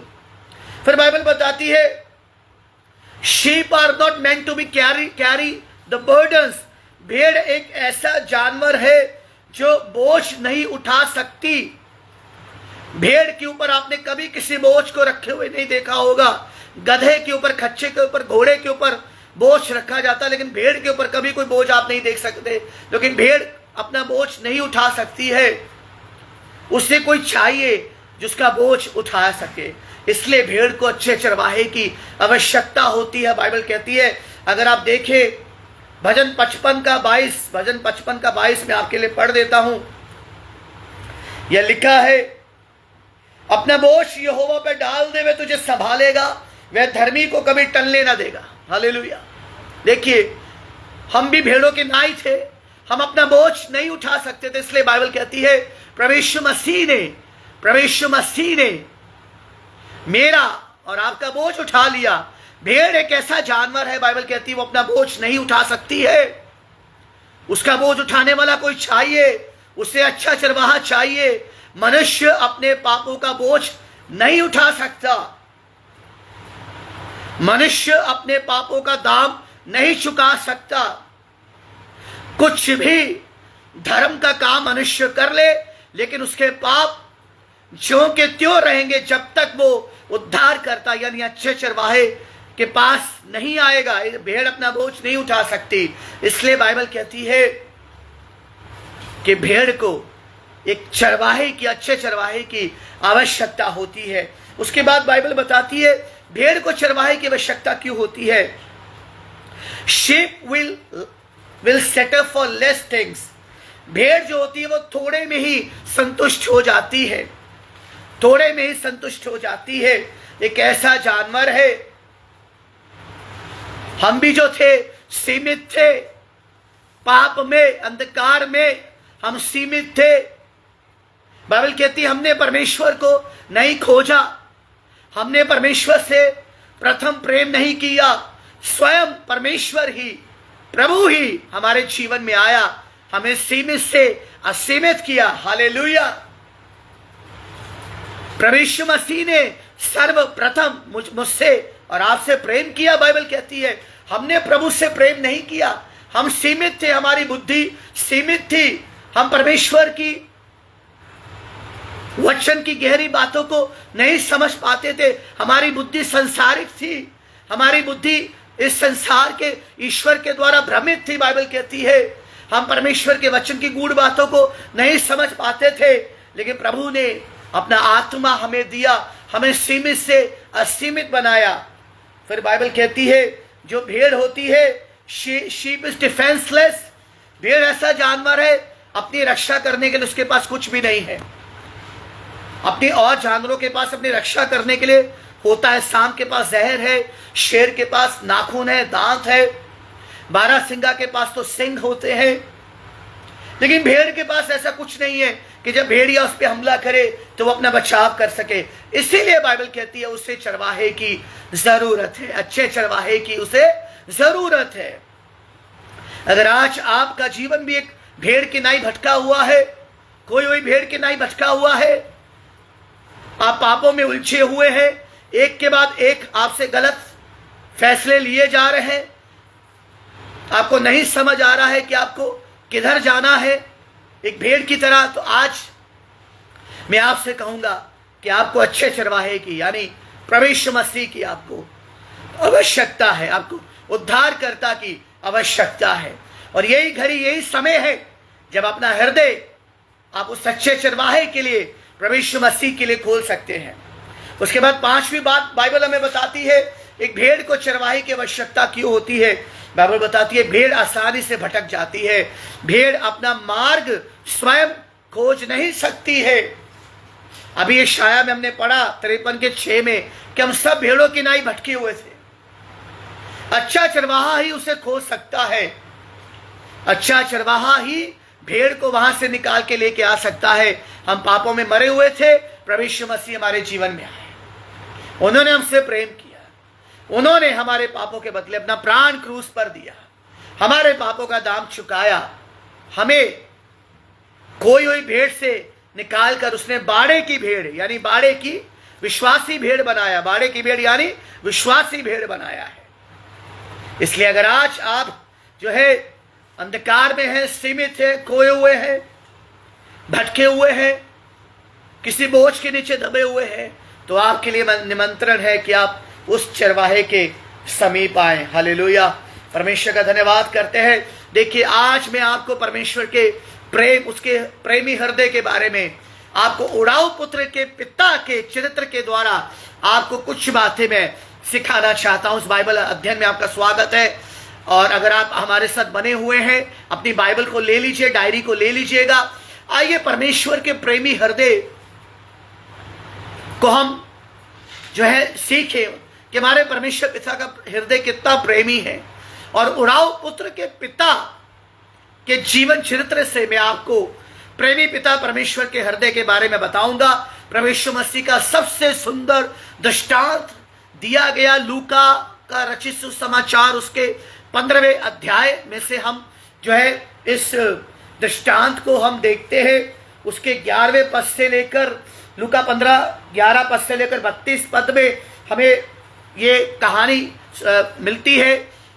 A: फिर बाइबल बताती है sheep are not meant to be carry the burdens. भेड़ एक ऐसा जानवर है जो बोझ नहीं उठा सकती। भेड़ के ऊपर आपने कभी किसी बोझ को रखे हुए नहीं देखा होगा। गधे के ऊपर, खच्चे के ऊपर, घोड़े के ऊपर बोझ रखा जाता, लेकिन भेड़ के ऊपर कभी कोई बोझ आप नहीं देख सकते। लेकिन भेड़ अपना बोझ नहीं उठा सकती है, उसे कोई चाहिए जिसका बोझ उठा सके। इसलिए भेड़ को अच्छे चरवाहे की आवश्यकता होती है। बाइबल कहती है, अगर आप देखें भजन 55 का 22 में आपके लिए पढ़ देता हूं। यह लिखा है अपना बोझ यहोवा पे डाल दे, वह तुझे संभालेगा, वह धर्मी को कभी टलने ना देगा। हालेलुया। देखिए हम भी भेड़ों के नाई थे, हम अपना बोझ नहीं उठा सकते थे। इसलिए बाइबल कहती है परमेश्वर मसीह ने मेरा और आपका बोझ उठा लिया। भेड़ एक ऐसा जानवर है, बाइबल कहती है वो अपना बोझ नहीं उठा सकती है। उसका बोझ उठाने वाला कोई चाहिए, उसे अच्छा चरवाहा चाहिए। मनुष्य अपने पापों का बोझ नहीं उठा सकता, मनुष्य अपने पापों का दाम नहीं चुका सकता। कुछ भी धर्म का काम मनुष्य कर ले, लेकिन उसके पाप ज्यों के त्यों रहेंगे जब तक वो उद्धार करता यानी अच्छे चरवाहे के पास नहीं आएगा। भेड़ अपना बोझ नहीं उठा सकती, इसलिए बाइबल कहती है कि भेड़ को एक चरवाहे की, अच्छे चरवाहे की आवश्यकता होती है। उसके बाद बाइबल बताती है भेड़ को चरवाहे की आवश्यकता क्यों होती है। sheep will settle for less things। भेड़ जो होती है वो थोड़े में ही संतुष्ट हो जाती है, थोड़े में ही संतुष्ट हो जाती है। एक ऐसा जानवर है, हम भी जो थे सीमित थे, पाप में, अंधकार में हम सीमित थे। बाइबल कहती है हमने परमेश्वर को नहीं खोजा, हमने परमेश्वर से प्रथम प्रेम नहीं किया। स्वयं परमेश्वर ही, प्रभु ही हमारे जीवन में आया, हमें सीमित से असीमित किया। हालेलुया। प्रभु यीशु मसीह ने सर्वप्रथम मुझसे और आपसे प्रेम किया। बाइबल कहती है हमने प्रभु से प्रेम नहीं किया, हम सीमित थे, हमारी बुद्धि सीमित थी, हम परमेश्वर की वचन की गहरी बातों को नहीं समझ पाते थे, हमारी बुद्धि संसारिक थी, हमारी बुद्धि इस संसार के ईश्वर के द्वारा भ्रमित थी। बाइबल कहती है हम परमेश्वर के वचन की गूढ़ बातों को नहीं समझ पाते थे, लेकिन प्रभु ने अपना आत्मा हमें दिया, हमें सीमित से असीमित बनाया। फिर बाइबल कहती है जो भेड़ होती है, शीप इज डिफेंसलेस। भेड़ ऐसा जानवर है अपनी रक्षा करने के लिए उसके पास कुछ भी नहीं है। अपने और जानवरों के पास अपनी रक्षा करने के लिए होता है, सांप के पास जहर है, शेर के पास नाखून है, दांत है, बारहसिंगा के पास तो सिंग होते हैं, लेकिन भेड़ के पास ऐसा कुछ नहीं है कि जब भेड़िया उस पर हमला करे तो वो अपना बचाव कर सके। इसीलिए बाइबल कहती है उसे चरवाहे की जरूरत है, अच्छे चरवाहे की उसे जरूरत है। अगर आज आपका जीवन भी एक भेड़ की नाई भटका हुआ है, कोई भेड़ की नाई भटका हुआ है, आप पापों में उलझे हुए हैं, एक के बाद एक आपसे गलत फैसले लिए जा रहे हैं, आपको नहीं समझ आ रहा है कि आपको किधर जाना है एक भेड़ की तरह, तो आज मैं आपसे कहूंगा कि आपको अच्छे चरवाहे की यानी प्रभु यीशु मसीह की आपको आवश्यकता है, आपको उद्धारकर्ता की आवश्यकता है। और यही घड़ी, यही समय है जब अपना हृदय आप उस सच्चे चरवाहे के लिए, प्रभु यीशु मसीह के लिए खोल सकते हैं। उसके बाद पांचवी बात बाइबल हमें बताती है एक भेड़ को चरवाहे की आवश्यकता क्यों होती है। बाइबल बताती है भेड़ आसानी से भटक जाती है, भेड़ अपना मार्ग स्वयं खोज नहीं सकती है। अभी यशायाह में हमने पढ़ा 53:6 में कि हम सब भेड़ों की नाई भटके हुए थे, अच्छा चरवाहा ही उसे खोज सकता है, अच्छा चरवाहा ही भेड़ को वहां से निकाल के लेके आ सकता है। हम पापों में मरे हुए थे, प्रभु यीशु मसीह हमारे जीवन में आए, उन्होंने हमसे प्रेम किया, उन्होंने हमारे पापों के बदले अपना प्राण क्रूस पर दिया, हमारे पापों का दाम चुकाया, हमें कोई हुई भेड़ से निकाल कर उसने बाड़े की भेड़ यानी बाड़े की विश्वासी भेड़ बनाया, बाड़े की भेड़ यानी विश्वासी भेड़ बनाया है। इसलिए अगर आज आप जो है अंधकार में हैं, सीमित हैं, खोए हुए हैं, भटके हुए हैं, किसी बोझ के नीचे दबे हुए हैं, तो आपके लिए निमंत्रण है कि आप उस चरवाहे के समीप आए। हालेलुया। परमेश्वर का धन्यवाद करते हैं। देखिए आज मैं आपको परमेश्वर के प्रेम, उसके प्रेमी हृदय के बारे में, आपको उड़ाऊ पुत्र के पिता के चरित्र के द्वारा आपको कुछ बातें मैं सिखाना चाहता हूं। उस बाइबल अध्ययन में आपका स्वागत है। और अगर आप हमारे साथ बने हुए हैं, अपनी बाइबल को ले लीजिए, डायरी को ले लीजिएगा। आइए परमेश्वर के प्रेमी हृदय को हम जो है सीखें कि हमारे परमेश्वर पिता का हृदय कितना प्रेमी है। और उड़ाऊ पुत्र के पिता के जीवन चरित्र से मैं आपको प्रेमी पिता परमेश्वर के हृदय के बारे में बताऊंगा। प्रभु यीशु मसीह का सबसे सुंदर दृष्टांत दिया गया लूका का रचित सुसमाचार उसके 15वें अध्याय में से हम जो है इस दृष्टांत को हम देखते हैं। उसके 11वें पद से लेकर लूका 15:11 पद से लेकर 32 पद में हमें ये कहानी मिलती है।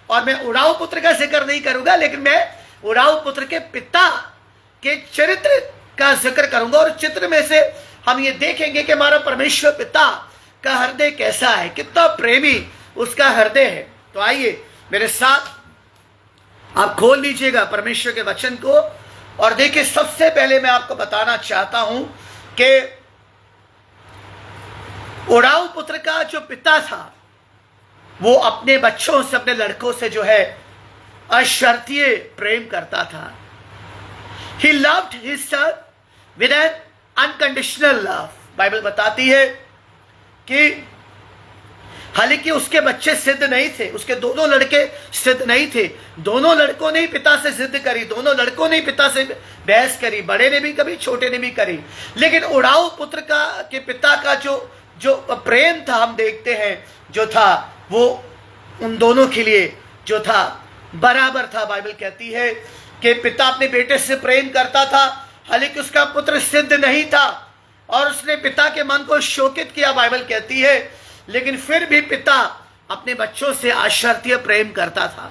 A: और मैं उड़ाऊ पुत्र का जिक्र नहीं करूंगा, लेकिन मैं उड़ाऊ पुत्र के पिता के चरित्र का जिक्र करूंगा। और चित्र में से हम ये देखेंगे कि हमारा परमेश्वर पिता का हृदय कैसा है, कितना प्रेमी उसका हृदय है। तो आइए मेरे साथ आप खोल लीजिएगा परमेश्वर के वचन को और देखिए, सबसे पहले मैं आपको बताना चाहता हूं कि उड़ाऊ पुत्र का जो पिता था वो अपने बच्चों से, अपने लड़कों से जो है अशर्तीय प्रेम करता था। He loved his son with an unconditional love। Bible बताती है कि हालांकि उसके बच्चे सिद्ध नहीं थे, उसके दोनों लड़के सिद्ध नहीं थे, दोनों लड़कों ने ही पिता से जिद करी, दोनों लड़कों ने ही पिता से बहस करी, बड़े ने भी कभी, छोटे ने भी करी। लेकिन उड़ाऊ पुत्र का के पिता का जो प्रेम था, हम देखते हैं जो था वो उन दोनों के लिए जो था बराबर था। बाइबल कहती है कि पिता अपने बेटे से प्रेम करता था, हालांकि उसका पुत्र सिद्ध नहीं था और उसने पिता के मन को शोकित किया, बाइबल कहती है, लेकिन फिर भी पिता अपने बच्चों से अशर्तीय प्रेम करता था।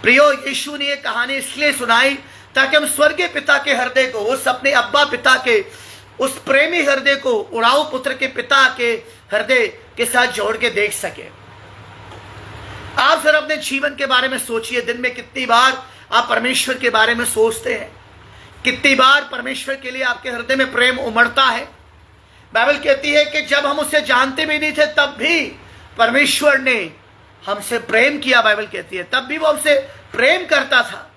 A: प्रियो, यीशु ने यह कहानी इसलिए सुनाई ताकि हम स्वर्गीय पिता के हृदय को, उस अपने अब्बा पिता के उस प्रेमी हृदय को उड़ाऊ पुत्र के पिता के हृदय के साथ जोड़ के देख सके। आप सर अपने जीवन के बारे में सोचिए, दिन में कितनी बार आप परमेश्वर के बारे में सोचते हैं, कितनी बार परमेश्वर के लिए आपके हृदय में प्रेम उमड़ता है। बाइबल कहती है कि जब हम उसे जानते भी नहीं थे तब भी परमेश्वर ने हमसे प्रेम किया। बाइबल कहती है तब भी वो हमसे प्रेम करता था।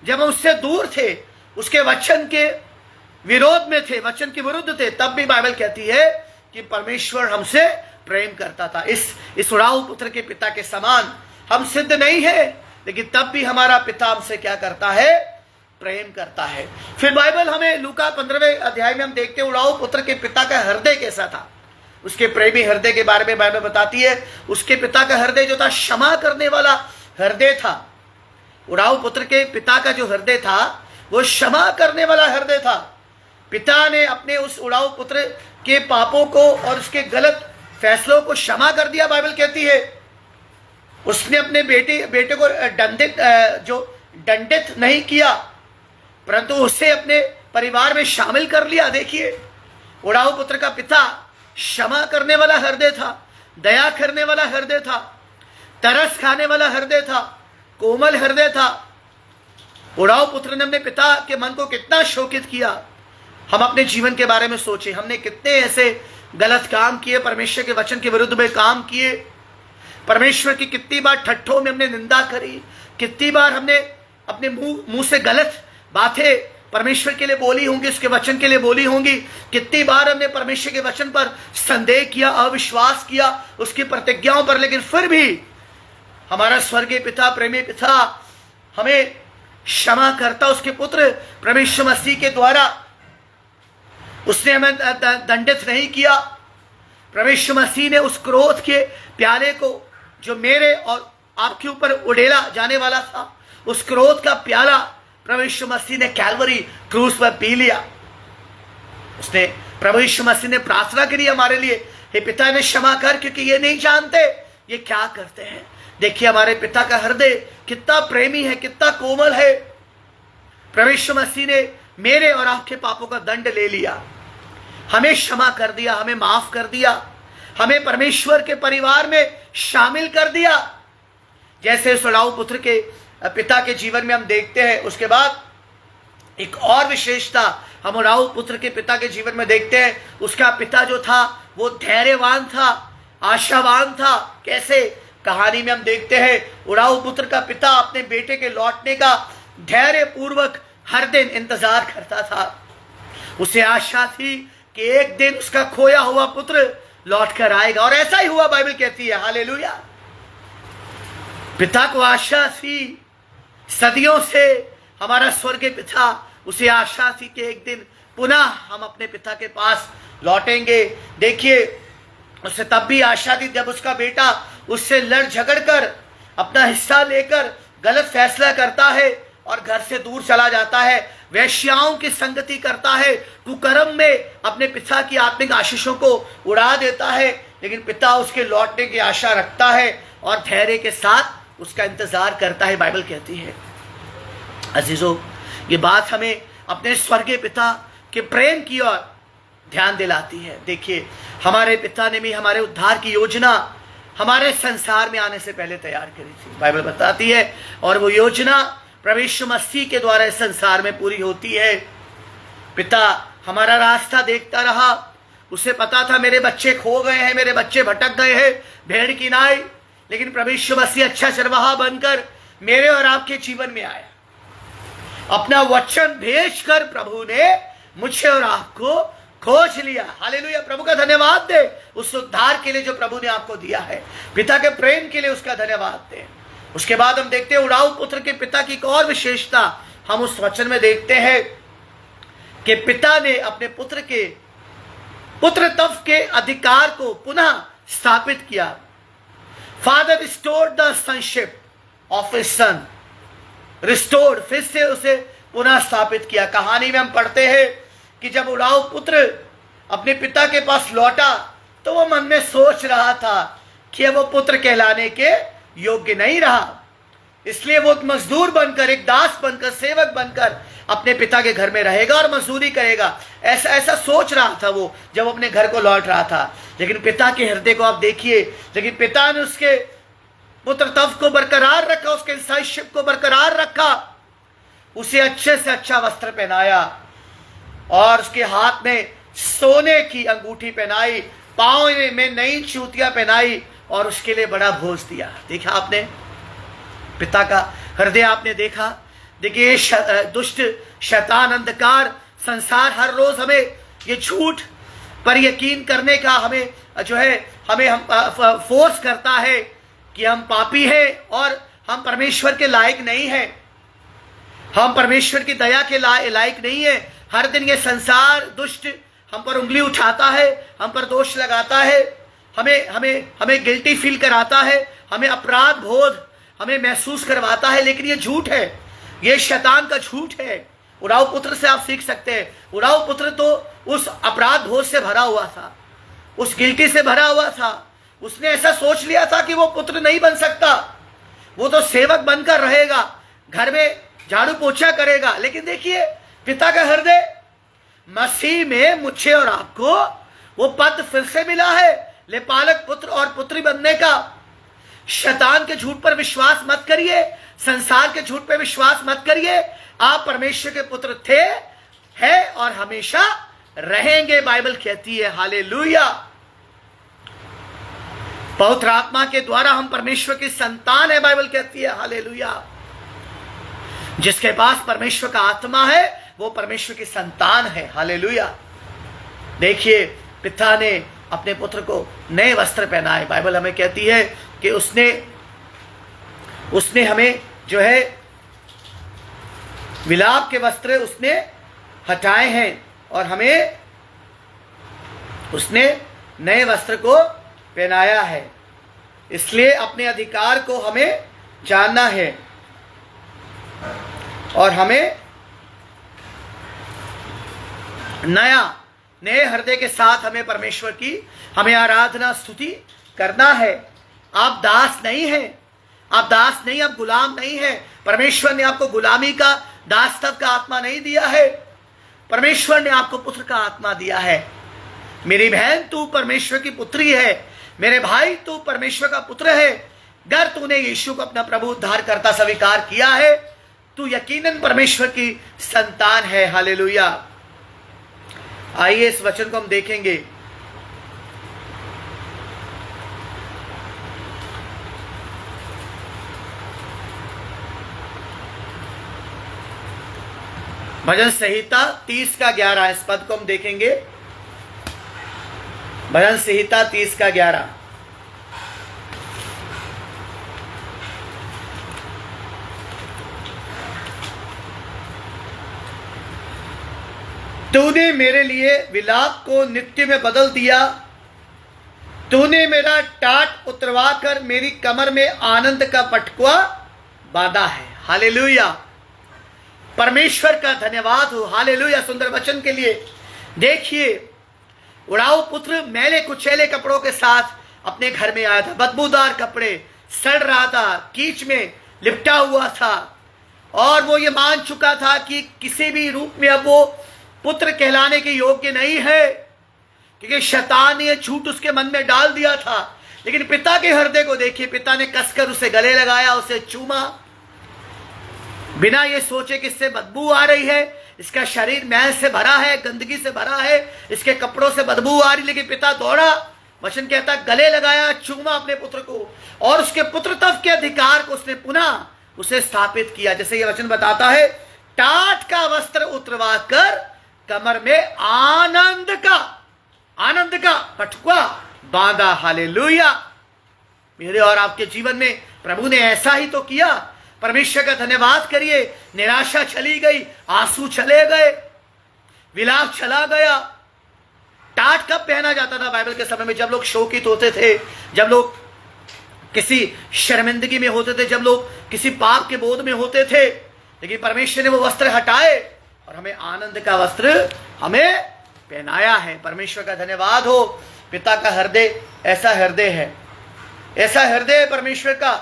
A: जब हम उससे दूर थे, उसके वचन के विरोध में थे, वचन के विरुद्ध थे, तब भी बाइबल कहती है कि परमेश्वर हमसे प्रेम करता था। इस उड़ाऊ पुत्र के पिता के समान हम सिद्ध नहीं है, लेकिन तब भी हमारा पिता हमसे क्या करता है, प्रेम करता है। फिर बाइबल हमें लूका 15वें अध्याय में हम देखते हैं उड़ाऊ पुत्र के पिता का हृदय कैसा था। उसके प्रेमी हृदय के बारे में बाइबल बताती है, उसके पिता का हृदय जो था क्षमा करने वाला हृदय था। उड़ाऊ पुत्र के पिता का जो हृदय था वो क्षमा करने वाला हृदय था। पिता ने अपने उस उड़ाऊ पुत्र के पापों को और उसके गलत फैसलों को क्षमा कर दिया। बाइबल कहती है उसने अपने बेटे को दंडित नहीं किया, परंतु उसे अपने परिवार में शामिल कर लिया। देखिए, उड़ाऊ पुत्र का पिता क्षमा करने वाला हृदय था, दया करने वाला हृदय था, तरस खाने वाला हृदय था, कोमल हृदय था। उड़ाऊ पुत्र ने अपने पिता के मन को कितना शोकित किया। हम अपने जीवन के बारे में सोचें, हमने कितने ऐसे गलत काम किए, परमेश्वर के वचन के विरुद्ध में काम किए, परमेश्वर की कितनी बार ठट्ठों में हमने निंदा करी, कितनी बार हमने अपने मुंह से गलत बातें परमेश्वर के लिए बोली होंगी, उसके वचन के लिए बोली होंगी। कितनी बार हमने परमेश्वर के वचन पर संदेह किया, अविश्वास किया उसकी प्रतिज्ञाओं पर, लेकिन फिर भी हमारा स्वर्गीय पिता, प्रेमी पिता हमें क्षमा करता। उसके पुत्र परमेश्वर मसीह के द्वारा उसने हमें दंडित नहीं किया। परमेश्वर मसीह ने उस क्रोध के प्याले को जो मेरे और आपके ऊपर उड़ेला जाने वाला था, उस क्रोध का प्याला परमेश्वर मसीह ने कैलवरी क्रूस पर पी लिया। उसने प्रभु यीशु मसीह ने प्रार्थना करी हमारे लिए, हे पिता ने क्षमा कर, क्योंकि ये नहीं जानते ये क्या करते हैं। देखिए हमारे पिता का हृदय कितना प्रेमी है, कितना कोमल है। परमेश्वर मसीह ने मेरे और आपके पापों का दंड ले लिया, हमें क्षमा कर दिया, हमें माफ कर दिया, हमें परमेश्वर के परिवार में शामिल कर दिया। जैसे उड़ाऊ पुत्र के पिता के जीवन में हम देखते हैं, उसके बाद एक और विशेषता हम उड़ाऊ पुत्र के पिता के जीवन में देखते हैं। उसका पिता जो था वो धैर्यवान था, आशावान था। कैसे, कहानी में हम देखते हैं उड़ाऊ पुत्र का पिता अपने बेटे के लौटने का धैर्य पूर्वक हर दिन इंतजार करता था। उसे आशा थी कि एक दिन उसका खोया हुआ पुत्र लौट कर आएगा, और ऐसा ही हुआ। बाइबल कहती है, हालेलुया। पिता को आशा थी, सदियों से हमारा स्वर्गीय पिता, उसे आशा थी कि एक दिन पुनः हम अपने पिता के पास लौटेंगे। देखिए उसे तब भी आशा थी जब उसका बेटा उससे लड़ झगड़ कर अपना हिस्सा लेकर गलत फैसला करता है और घर से दूर चला जाता है, वैश्याओं की संगति करता है, कुकर्म में अपने पिता की आत्मिक आशीषों को उड़ा देता है, लेकिन पिता उसके लौटने की आशा रखता है और धैर्य के साथ उसका इंतजार करता है। बाइबल कहती है अजीजों, ये बात हमें अपने स्वर्गीय पिता के प्रेम की ओर ध्यान दिलाती है। देखिए, हमारे पिता ने भी हमारे उद्धार की योजना हमारे संसार में आने से पहले तैयार करी थी, बाइबल बताती है, और वो योजना प्रभु यीशु मसीह के द्वारा इस संसार में पूरी होती है। पिता हमारा रास्ता देखता रहा, उसे पता था मेरे बच्चे खो गए हैं, मेरे बच्चे भटक गए हैं भेड़ की नाई, लेकिन प्रभु यीशु मसीह अच्छा चरवाहा बनकर मेरे और आपके जीवन में आया। अपना वचन भेजकर प्रभु ने मुझे और आपको खोज लिया। हालेलुया, प्रभु का धन्यवाद दे उस उद्धार के लिए जो प्रभु ने आपको दिया है, पिता के प्रेम के लिए उसका धन्यवाद दे। उसके बाद हम देखते हैं उड़ाऊ पुत्र के पिता की एक और विशेषता हम उस वचन में देखते हैं कि पिता ने अपने पुत्र के पुत्रत्व के अधिकार को पुनः स्थापित किया। Father restored the sonship of his son, restored, फिर से उसे पुनः स्थापित किया। कहानी में हम पढ़ते हैं कि जब उड़ाऊ पुत्र अपने पिता के पास लौटा तो वो मन में सोच रहा था कि वो पुत्र कहलाने के योग्य नहीं रहा, इसलिए वो एक मजदूर बनकर, एक दास बनकर, सेवक बनकर अपने पिता के घर में रहेगा और मजदूरी करेगा। ऐसा सोच रहा था वो जब अपने घर को लौट रहा था। लेकिन पिता के हृदय को आप देखिए, लेकिन पिता ने उसके पुत्रत्व को बरकरार रखा, उसके इंसाइटशिप को बरकरार रखा, उसे अच्छे से अच्छा वस्त्र पहनाया और उसके हाथ में सोने की अंगूठी पहनाई, पांव में नई जूतियां पहनाई और उसके लिए बड़ा भोज दिया। देखा आपने पिता का हृदय, आपने देखा। देखिए, दुष्ट शैतान अंधकार संसार हर रोज हमें ये झूठ पर यकीन करने का हमें जो है हमें फोर्स करता है कि हम पापी हैं और हम परमेश्वर के लायक नहीं हैं, हम परमेश्वर की दया के लायक नहीं है। हर दिन ये संसार दुष्ट हम पर उंगली उठाता है, हम पर दोष लगाता है, हमें गिल्टी फील कराता है, हमें अपराध बोध हमें महसूस करवाता है। लेकिन ये झूठ है, ये शैतान का झूठ है। उड़ाऊ पुत्र से आप सीख सकते हैं। उड़ाऊ पुत्र तो उस अपराध बोध से भरा हुआ था, उस गिल्टी से भरा हुआ था। उसने ऐसा सोच लिया था कि वो पुत्र नहीं बन सकता, वो तो सेवक बनकर रहेगा, घर में झाड़ू पोछा करेगा। लेकिन देखिए, पिता का हृदय, मसीह में मुझे और आपको वो पद फिर से मिला है, ले पालक पुत्र और पुत्री बनने का। शैतान के झूठ पर विश्वास मत करिए, संसार के झूठ पर विश्वास मत करिए। आप परमेश्वर के पुत्र थे, हैं और हमेशा रहेंगे, बाइबल कहती है। हालेलुया। पवित्र आत्मा के द्वारा हम परमेश्वर की संतान है, बाइबल कहती है। हालेलुया। जिसके पास परमेश्वर का आत्मा है वो परमेश्वर की संतान है। हालेलुया। देखिए, पिता ने अपने पुत्र को नए वस्त्र पहनाए। बाइबल हमें कहती है कि उसने हमें जो है विलाप के वस्त्र उसने हटाए हैं और हमें उसने नए वस्त्र को पहनाया है। इसलिए अपने अधिकार को हमें जानना है और हमें नए हृदय के साथ हमें परमेश्वर की हमें आराधना स्तुति करना है। आप दास नहीं हैं, आप दास नहीं, आप गुलाम नहीं हैं। परमेश्वर ने आपको गुलामी का, दासत्व का आत्मा नहीं दिया है, परमेश्वर ने आपको पुत्र का आत्मा दिया है। मेरी बहन, तू परमेश्वर की पुत्री है। मेरे भाई, तू परमेश्वर का पुत्र है। अगर तूने यीशु को अपना प्रभु उद्धारकर्ता स्वीकार किया है, तू यकीनन परमेश्वर की संतान है। हालेलुया। आइए इस वचन को हम देखेंगे। भजन संहिता 30 का 11, इस पद को हम देखेंगे। भजन संहिता 30 का 11। तूने मेरे लिए विलाप को नित्य में बदल दिया, तूने मेरा टाट उतरवा कर मेरी कमर में आनंद का पटकुआ बांधा है। हालेलुया, परमेश्वर का धन्यवाद हो। हालेलुया, सुंदर वचन के लिए। देखिए, उड़ाऊ पुत्र मैले कुचैले कपड़ों के साथ अपने घर में आया था, बदबूदार कपड़े, सड़ रहा था, कीच में लिपटा हुआ था, और वो ये मान चुका था कि किसी भी रूप में अब वो पुत्र कहलाने के योग्य नहीं है, क्योंकि शैतान ने झूठ उसके मन में डाल दिया था। लेकिन पिता के हृदय को देखिए, पिता ने कसकर उसे गले लगाया, उसे चूमा, बिना ये सोचे कि इससे बदबू आ रही है, इसका शरीर मैल से भरा है, गंदगी से भरा है, इसके कपड़ों से बदबू आ रही। लेकिन पिता दौड़ा, वचन कहता गले लगाया, चूमा अपने पुत्र को, और उसके पुत्रत्व के अधिकार को उसने पुनः उसे स्थापित किया। जैसे ये वचन बताता है, टाट का वस्त्र उतरवा कर कमर में आनंद का पटकुआ बांधा। हालेलुया, मेरे और आपके जीवन में प्रभु ने ऐसा ही तो किया। परमेश्वर का धन्यवाद करिए। निराशा चली गई, आंसू चले गए, विलाप चला गया। टाट कब पहना जाता था बाइबल के समय में? जब लोग शोकित होते थे, जब लोग किसी शर्मिंदगी में होते थे, जब लोग किसी पाप के बोध में होते थे। लेकिन परमेश्वर ने वो वस्त्र हटाए और हमें आनंद का वस्त्र हमें पहनाया है। परमेश्वर का धन्यवाद हो। पिता का हृदय ऐसा हृदय है, ऐसा हृदय परमेश्वर का।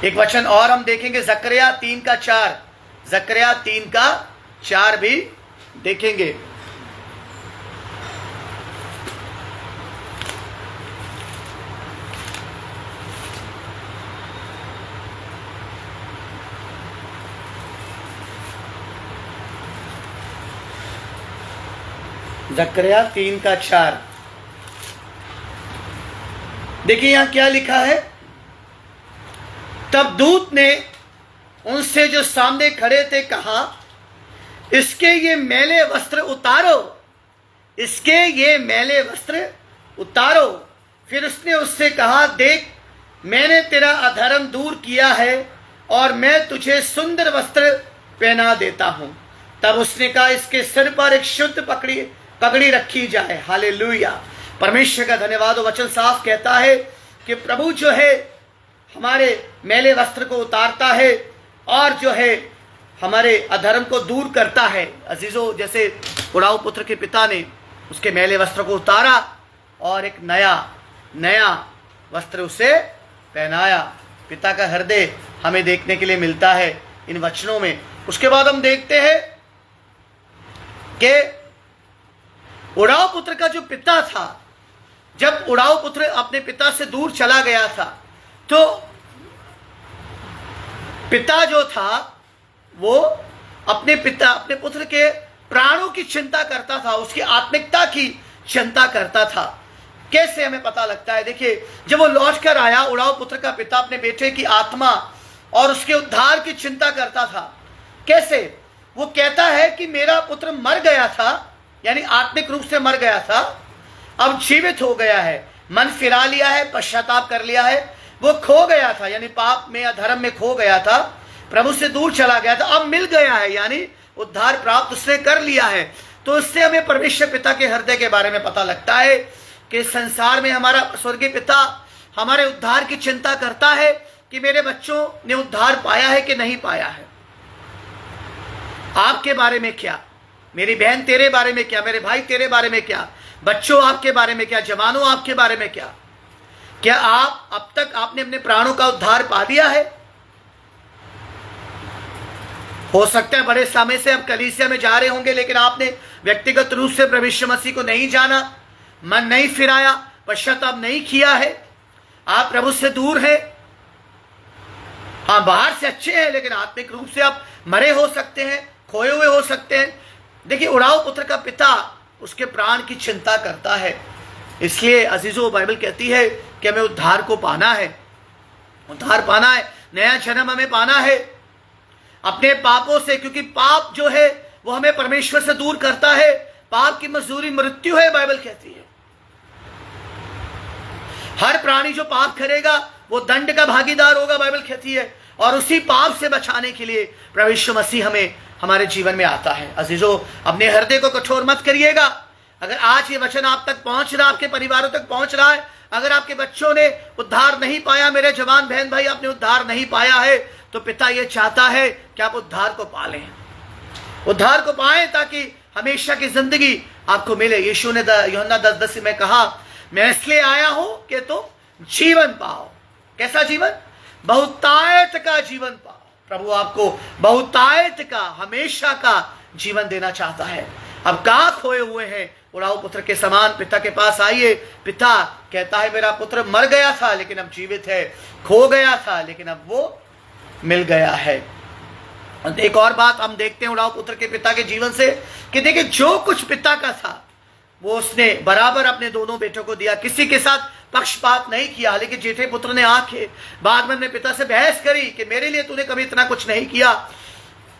A: एक वचन और हम देखेंगे, जकरिया 3:4, जकरिया 3:4 भी देखेंगे। जकरिया 3:4 देखिए यहां क्या लिखा है। तब दूत ने उनसे जो सामने खड़े थे कहा, इसके ये मैले वस्त्र उतारो, इसके ये मैले वस्त्र उतारो। फिर उसने उससे कहा, देख मैंने तेरा अधर्म दूर किया है और मैं तुझे सुंदर वस्त्र पहना देता हूं। तब उसने कहा, इसके सिर पर एक शुद्ध पगड़ी रखी जाए। हालेलुया, परमेश्वर का धन्यवाद। वचन साफ कहता है कि प्रभु जो है हमारे मैले वस्त्र को उतारता है और जो है हमारे अधर्म को दूर करता है। अजीजों, जैसे उड़ाऊ पुत्र के पिता ने उसके मैले वस्त्र को उतारा और एक नया वस्त्र उसे पहनाया। पिता का हृदय हमें देखने के लिए मिलता है इन वचनों में। उसके बाद हम देखते हैं कि उड़ाऊ पुत्र का जो पिता था, जब उड़ाऊ पुत्र अपने पिता से दूर चला गया था, तो पिता जो था वो अपने पुत्र के प्राणों की चिंता करता था, उसकी आत्मिकता की चिंता करता था। कैसे हमें पता लगता है? देखिए, जब वो लौट कर आया, उड़ाऊ पुत्र का पिता अपने बेटे की आत्मा और उसके उद्धार की चिंता करता था। कैसे? वो कहता है कि मेरा पुत्र मर गया था, यानी आत्मिक रूप से मर गया था, अब जीवित हो गया है, मन फिरा लिया है, पश्चाताप कर लिया है। वो खो गया था, यानी पाप में, अधर्म में खो गया था, प्रभु से दूर चला गया था, अब मिल गया है, यानी उद्धार प्राप्त उसने कर लिया है। तो इससे हमें परमेश्वर पिता के हृदय के बारे में पता लगता है कि संसार में हमारा स्वर्गीय पिता हमारे उद्धार की चिंता करता है कि मेरे बच्चों ने उद्धार पाया है कि नहीं पाया है। आपके बारे में क्या, मेरी बहन तेरे बारे में क्या, मेरे भाई तेरे बारे में क्या, बच्चों आपके बारे में क्या, जवानों आपके बारे में क्या? क्या आप अब तक आपने अपने प्राणों का उद्धार पा दिया है? हो सकता है बड़े समय से आप कलीसिया में जा रहे होंगे, लेकिन आपने व्यक्तिगत रूप से प्रभु यीशु मसीह को नहीं जाना, मन नहीं फिराया, पश्चाताप नहीं किया है, आप प्रभु से दूर हैं। हाँ, बाहर से अच्छे हैं, लेकिन आत्मिक रूप से आप मरे हो सकते हैं, खोए हुए हो सकते हैं। देखिए, उड़ाऊ पुत्र का पिता उसके प्राण की चिंता करता है। इसलिए अजीजों, बाइबल कहती है कि हमें उद्धार को पाना है, उद्धार पाना है, नया जन्म हमें पाना है अपने पापों से, क्योंकि पाप जो है वो हमें परमेश्वर से दूर करता है। पाप की मजदूरी मृत्यु है, बाइबल कहती है। हर प्राणी जो पाप करेगा वो दंड का भागीदार होगा, बाइबल कहती है। और उसी पाप से बचाने के लिए प्रभु यीशु मसीह हमें हमारे जीवन में आता है। अजीजों, अपने हृदय को कठोर मत करिएगा, अगर आज ये वचन आप तक पहुंच रहा है, आपके परिवारों तक पहुंच रहा है, अगर आपके बच्चों ने उद्धार नहीं पाया, मेरे जवान बहन भाई आपने उद्धार नहीं पाया है, तो पिता ये चाहता है कि आप उद्धार को पालें, उद्धार को पाएं, ताकि हमेशा की जिंदगी आपको मिले। यीशु ने यूहन्ना 10:10 में कहा, मैं इसलिए आया हूं कि तुम जीवन पाओ। कैसा जीवन? बहुतायत का जीवन पाओ। प्रभु आपको बहुतायत का, हमेशा का जीवन देना चाहता है। अब कहाँ खोए हुए हैं? उड़ाऊ पुत्र के समान पिता के पास आइए। पिता कहता है, मेरा पुत्र मर गया था लेकिन अब जीवित है, खो गया था लेकिन अब वो मिल गया है। एक और बात हम देखते हैं उड़ाऊ पुत्र के पिता के जीवन से कि देखिए, जो कुछ पिता का था वो उसने बराबर अपने दोनों बेटों को दिया, किसी के साथ पक्षपात नहीं किया। लेकिन जेठे पुत्र ने आके बाद में अपने पिता से बहस करी कि मेरे लिए तूने कभी इतना कुछ नहीं किया,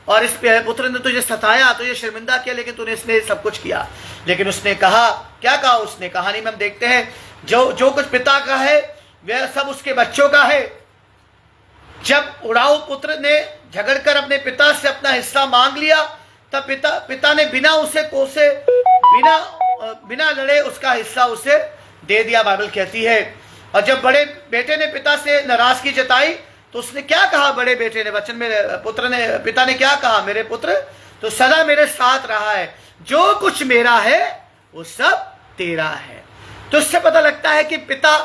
A: और इस पुत्र ने तुझे सताया, तुझे शर्मिंदा किया, लेकिन तूने इसने सब कुछ किया। लेकिन उसने कहा, क्या कहा उसने? कहानी में हम देखते हैं, जो कुछ पिता का है वह सब उसके बच्चों का है। जब उड़ाऊ पुत्र ने झगड़कर अपने पिता से अपना हिस्सा मांग लिया, तब पिता ने बिना उसे कोसे, बिना लड़े उसका हिस्सा उसे दे दिया, बाइबल कहती है। और जब बड़े बेटे ने पिता से नाराजगी जताई, तो उसने क्या कहा? बड़े बेटे ने वचन में पिता ने क्या कहा? मेरे पुत्र, तो सदा मेरे साथ रहा है, जो कुछ मेरा है वो सब तेरा है। तो इससे पता लगता है कि पिता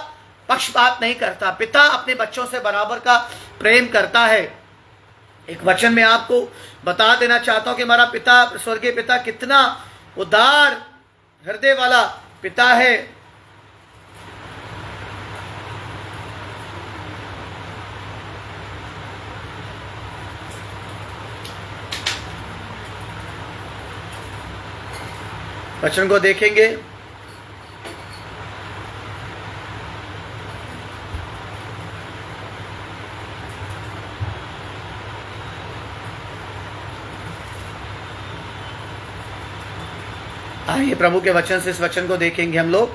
A: पक्षपात नहीं करता, पिता अपने बच्चों से बराबर का प्रेम करता है। एक वचन में आपको बता देना चाहता हूं कि हमारा पिता, स्वर्गीय पिता, कितना उदार हृदय वाला पिता है। वचन को देखेंगे, आइए प्रभु के वचन से इस वचन को देखेंगे हम लोग।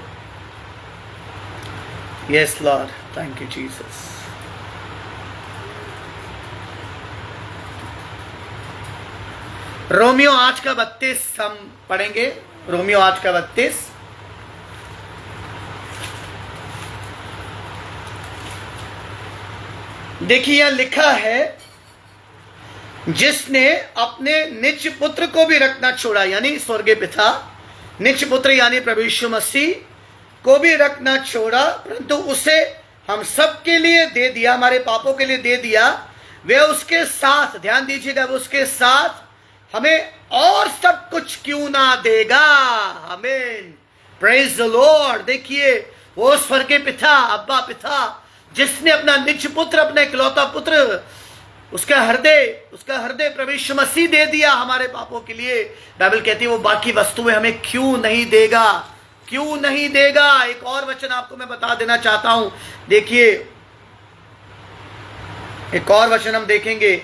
A: Yes Lord, thank you Jesus. Romeo 8:32 हम पढ़ेंगे। रोमियो 8:32। देखिए, यह लिखा है, जिसने अपने निज पुत्र को भी रखना छोड़ा, यानी स्वर्गीय पिता, निज पुत्र यानी प्रभु यीशु मसीह को भी रखना छोड़ा, परंतु उसे हम सब के लिए दे दिया, हमारे पापों के लिए दे दिया। वे उसके साथ, ध्यान दीजिएगा, वो उसके साथ हमें और सब कुछ क्यों ना देगा। आमीन, प्रेज द लॉर्ड। देखिए, वो स्वर्गीय पिता, अब्बा पिता, जिसने अपना निज पुत्र, अपना इकलौता पुत्र, उसका हृदय प्रभु यीशु मसीह दे दिया हमारे पापों के लिए। बाइबल कहती है वो बाकी वस्तुएं हमें क्यों नहीं देगा, क्यों नहीं देगा। एक और वचन आपको मैं बता देना चाहता हूं। देखिए, एक और वचन हम देखेंगे।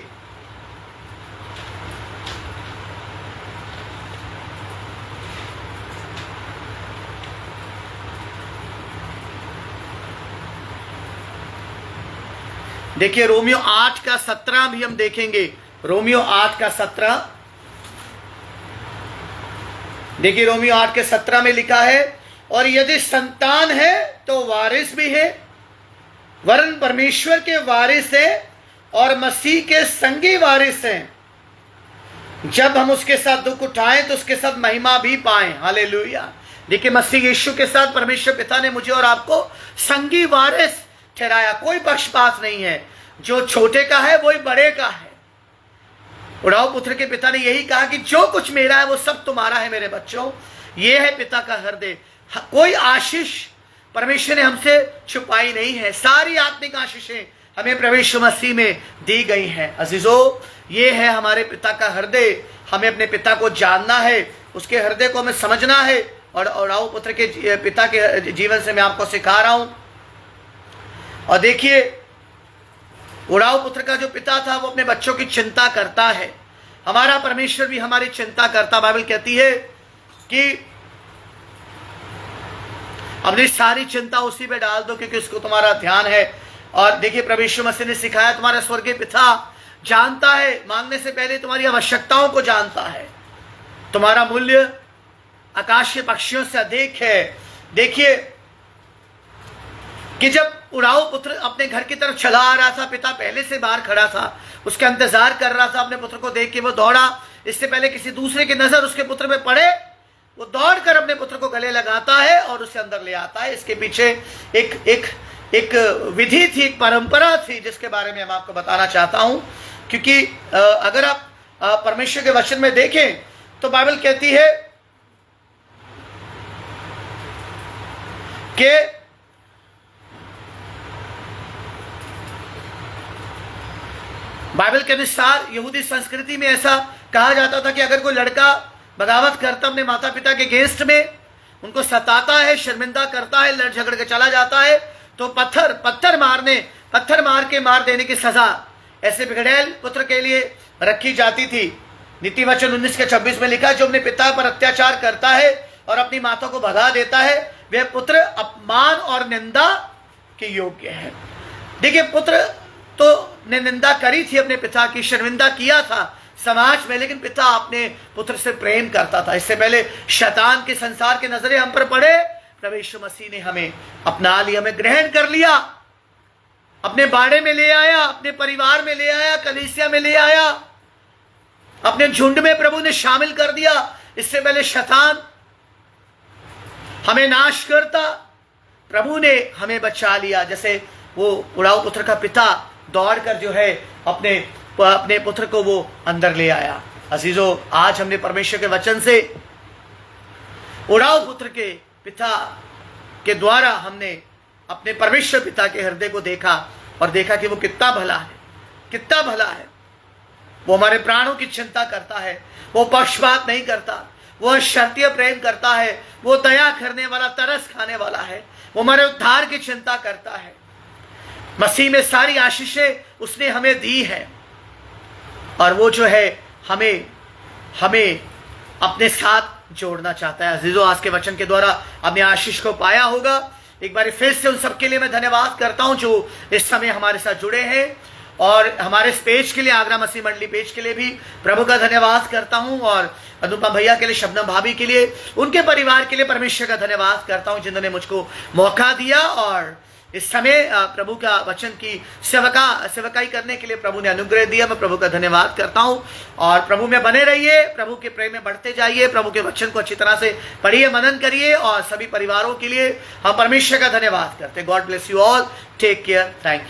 A: देखिए, रोमियो 8:17 भी हम देखेंगे। रोमियो 8:17। देखिए, रोमियो 8:17 में लिखा है, और यदि संतान है तो वारिस भी है, वरन परमेश्वर के वारिस है और मसीह के संगी वारिस हैं। जब हम उसके साथ दुख उठाएं तो उसके साथ महिमा भी पाएं। हालेलुया। देखिए, मसीह यीशु के साथ परमेश्वर पिता ने मुझे और आपको संगी वारिस ठहराया। कोई पक्षपात नहीं है, जो छोटे का है वही बड़े का है। उड़ाऊ पुत्र के पिता ने यही कहा कि जो कुछ मेरा है वो सब तुम्हारा है। मेरे बच्चों, ये है पिता का हृदय। कोई आशीष परमेश्वर ने हमसे छुपाई नहीं है। सारी आत्मिक आशीषें हमें प्रभु यीशु मसीह में दी गई हैं। अजीजों, ये है हमारे पिता का हृदय। हमें अपने पिता को जानना है, उसके हृदय को हमें समझना है। और उड़ाऊ पुत्र के पिता के जीवन से मैं आपको सिखा रहा हूं। और देखिए, उड़ाऊ पुत्र का जो पिता था वो अपने बच्चों की चिंता करता है। हमारा परमेश्वर भी हमारी चिंता करता। बाइबल कहती है कि अपनी सारी चिंता उसी पे डाल दो, क्योंकि उसको तुम्हारा ध्यान है। और देखिए, प्रभु यीशु मसीह ने सिखाया, तुम्हारा स्वर्गीय पिता जानता है, मांगने से पहले तुम्हारी आवश्यकताओं को जानता है। तुम्हारा मूल्य आकाशीय पक्षियों से अधिक है। देखिए कि जब उड़ाऊ पुत्र अपने घर की तरफ चला आ रहा था, पिता पहले से बाहर खड़ा था, उसका इंतजार कर रहा था। अपने पुत्र को देख के वो दौड़ा, इससे पहले किसी दूसरे की नजर उसके पुत्र में पड़े, वो दौड़कर अपने पुत्र को गले लगाता है और उसे अंदर ले आता है। इसके पीछे एक विधि थी, एक परंपरा थी, जिसके बारे में मैं आपको बताना चाहता हूं। क्योंकि अगर आप परमेश्वर के वचन में देखें तो बाइबल कहती है कि बाइबल के अनुसार यहूदी संस्कृति में ऐसा कहा जाता था कि अगर कोई लड़का बगावत करता अपने माता पिता के अगेंस्ट में, उनको सताता है, शर्मिंदा करता है, लड़ झगड़ के चला जाता है, तो पत्थर मार के मार देने की सजा ऐसे बिगड़ैल पुत्र के लिए रखी जाती थी। नीति वचन 19:26 में लिखा, जो अपने पिता पर अत्याचार करता है और अपनी माता को भगा देता है, वह पुत्र अपमान और निंदा के योग्य है। देखिए, पुत्र तो ने निंदा करी थी अपने पिता की, शर्मिंदा किया था समाज में, लेकिन पिता अपने पुत्र से प्रेम करता था। इससे पहले शैतान के संसार के नजरे हम पर पड़े, प्रभु यीशु मसीह ने हमें अपना लिया, हमें ग्रहण कर लिया, अपने बाड़े में ले आया, अपने परिवार में ले आया, कलीसिया में ले आया, अपने झुंड में प्रभु ने शामिल कर दिया। इससे पहले शैतान हमें नाश करता, प्रभु ने हमें बचा लिया। जैसे वो उड़ाऊ पुत्र का पिता दौड़कर जो है अपने पुत्र को वो अंदर ले आया। अजीजों, आज हमने परमेश्वर के वचन से उड़ाऊ पुत्र के पिता के द्वारा हमने अपने परमेश्वर पिता के हृदय को देखा और देखा कि वो कितना भला है, कितना भला है। वो हमारे प्राणों की चिंता करता है, वो पक्षपात नहीं करता, वो शर्तीय प्रेम करता है, वो दया करने वाला, तरस खाने वाला है, वो हमारे उद्धार की चिंता करता है। मसीह में सारी आशीषें उसने हमें दी है और वो जो है हमें अपने साथ जोड़ना चाहता है। अजीजों, आज के वचन के द्वारा आपने आशीष को पाया होगा। एक बार फिर से उन सबके लिए मैं धन्यवाद करता हूं जो इस समय हमारे साथ जुड़े हैं, और हमारे इस पेज के लिए, आगरा मसीह मंडली पेज के लिए भी प्रभु का धन्यवाद करता हूं, और अनुपमा भैया के लिए, शबनम भाभी के लिए, उनके परिवार के लिए परमेश्वर का धन्यवाद करता हूं जिन्होंने मुझको मौका दिया और इस समय प्रभु का वचन की सेवकाई करने के लिए प्रभु ने अनुग्रह दिया। मैं प्रभु का धन्यवाद करता हूं, और प्रभु में बने रहिए, प्रभु के प्रेम में बढ़ते जाइए, प्रभु के वचन को अच्छी तरह से पढ़िए, मनन करिए, और सभी परिवारों के लिए हम परमेश्वर का धन्यवाद करते हैं। God bless you all, take care, thank you.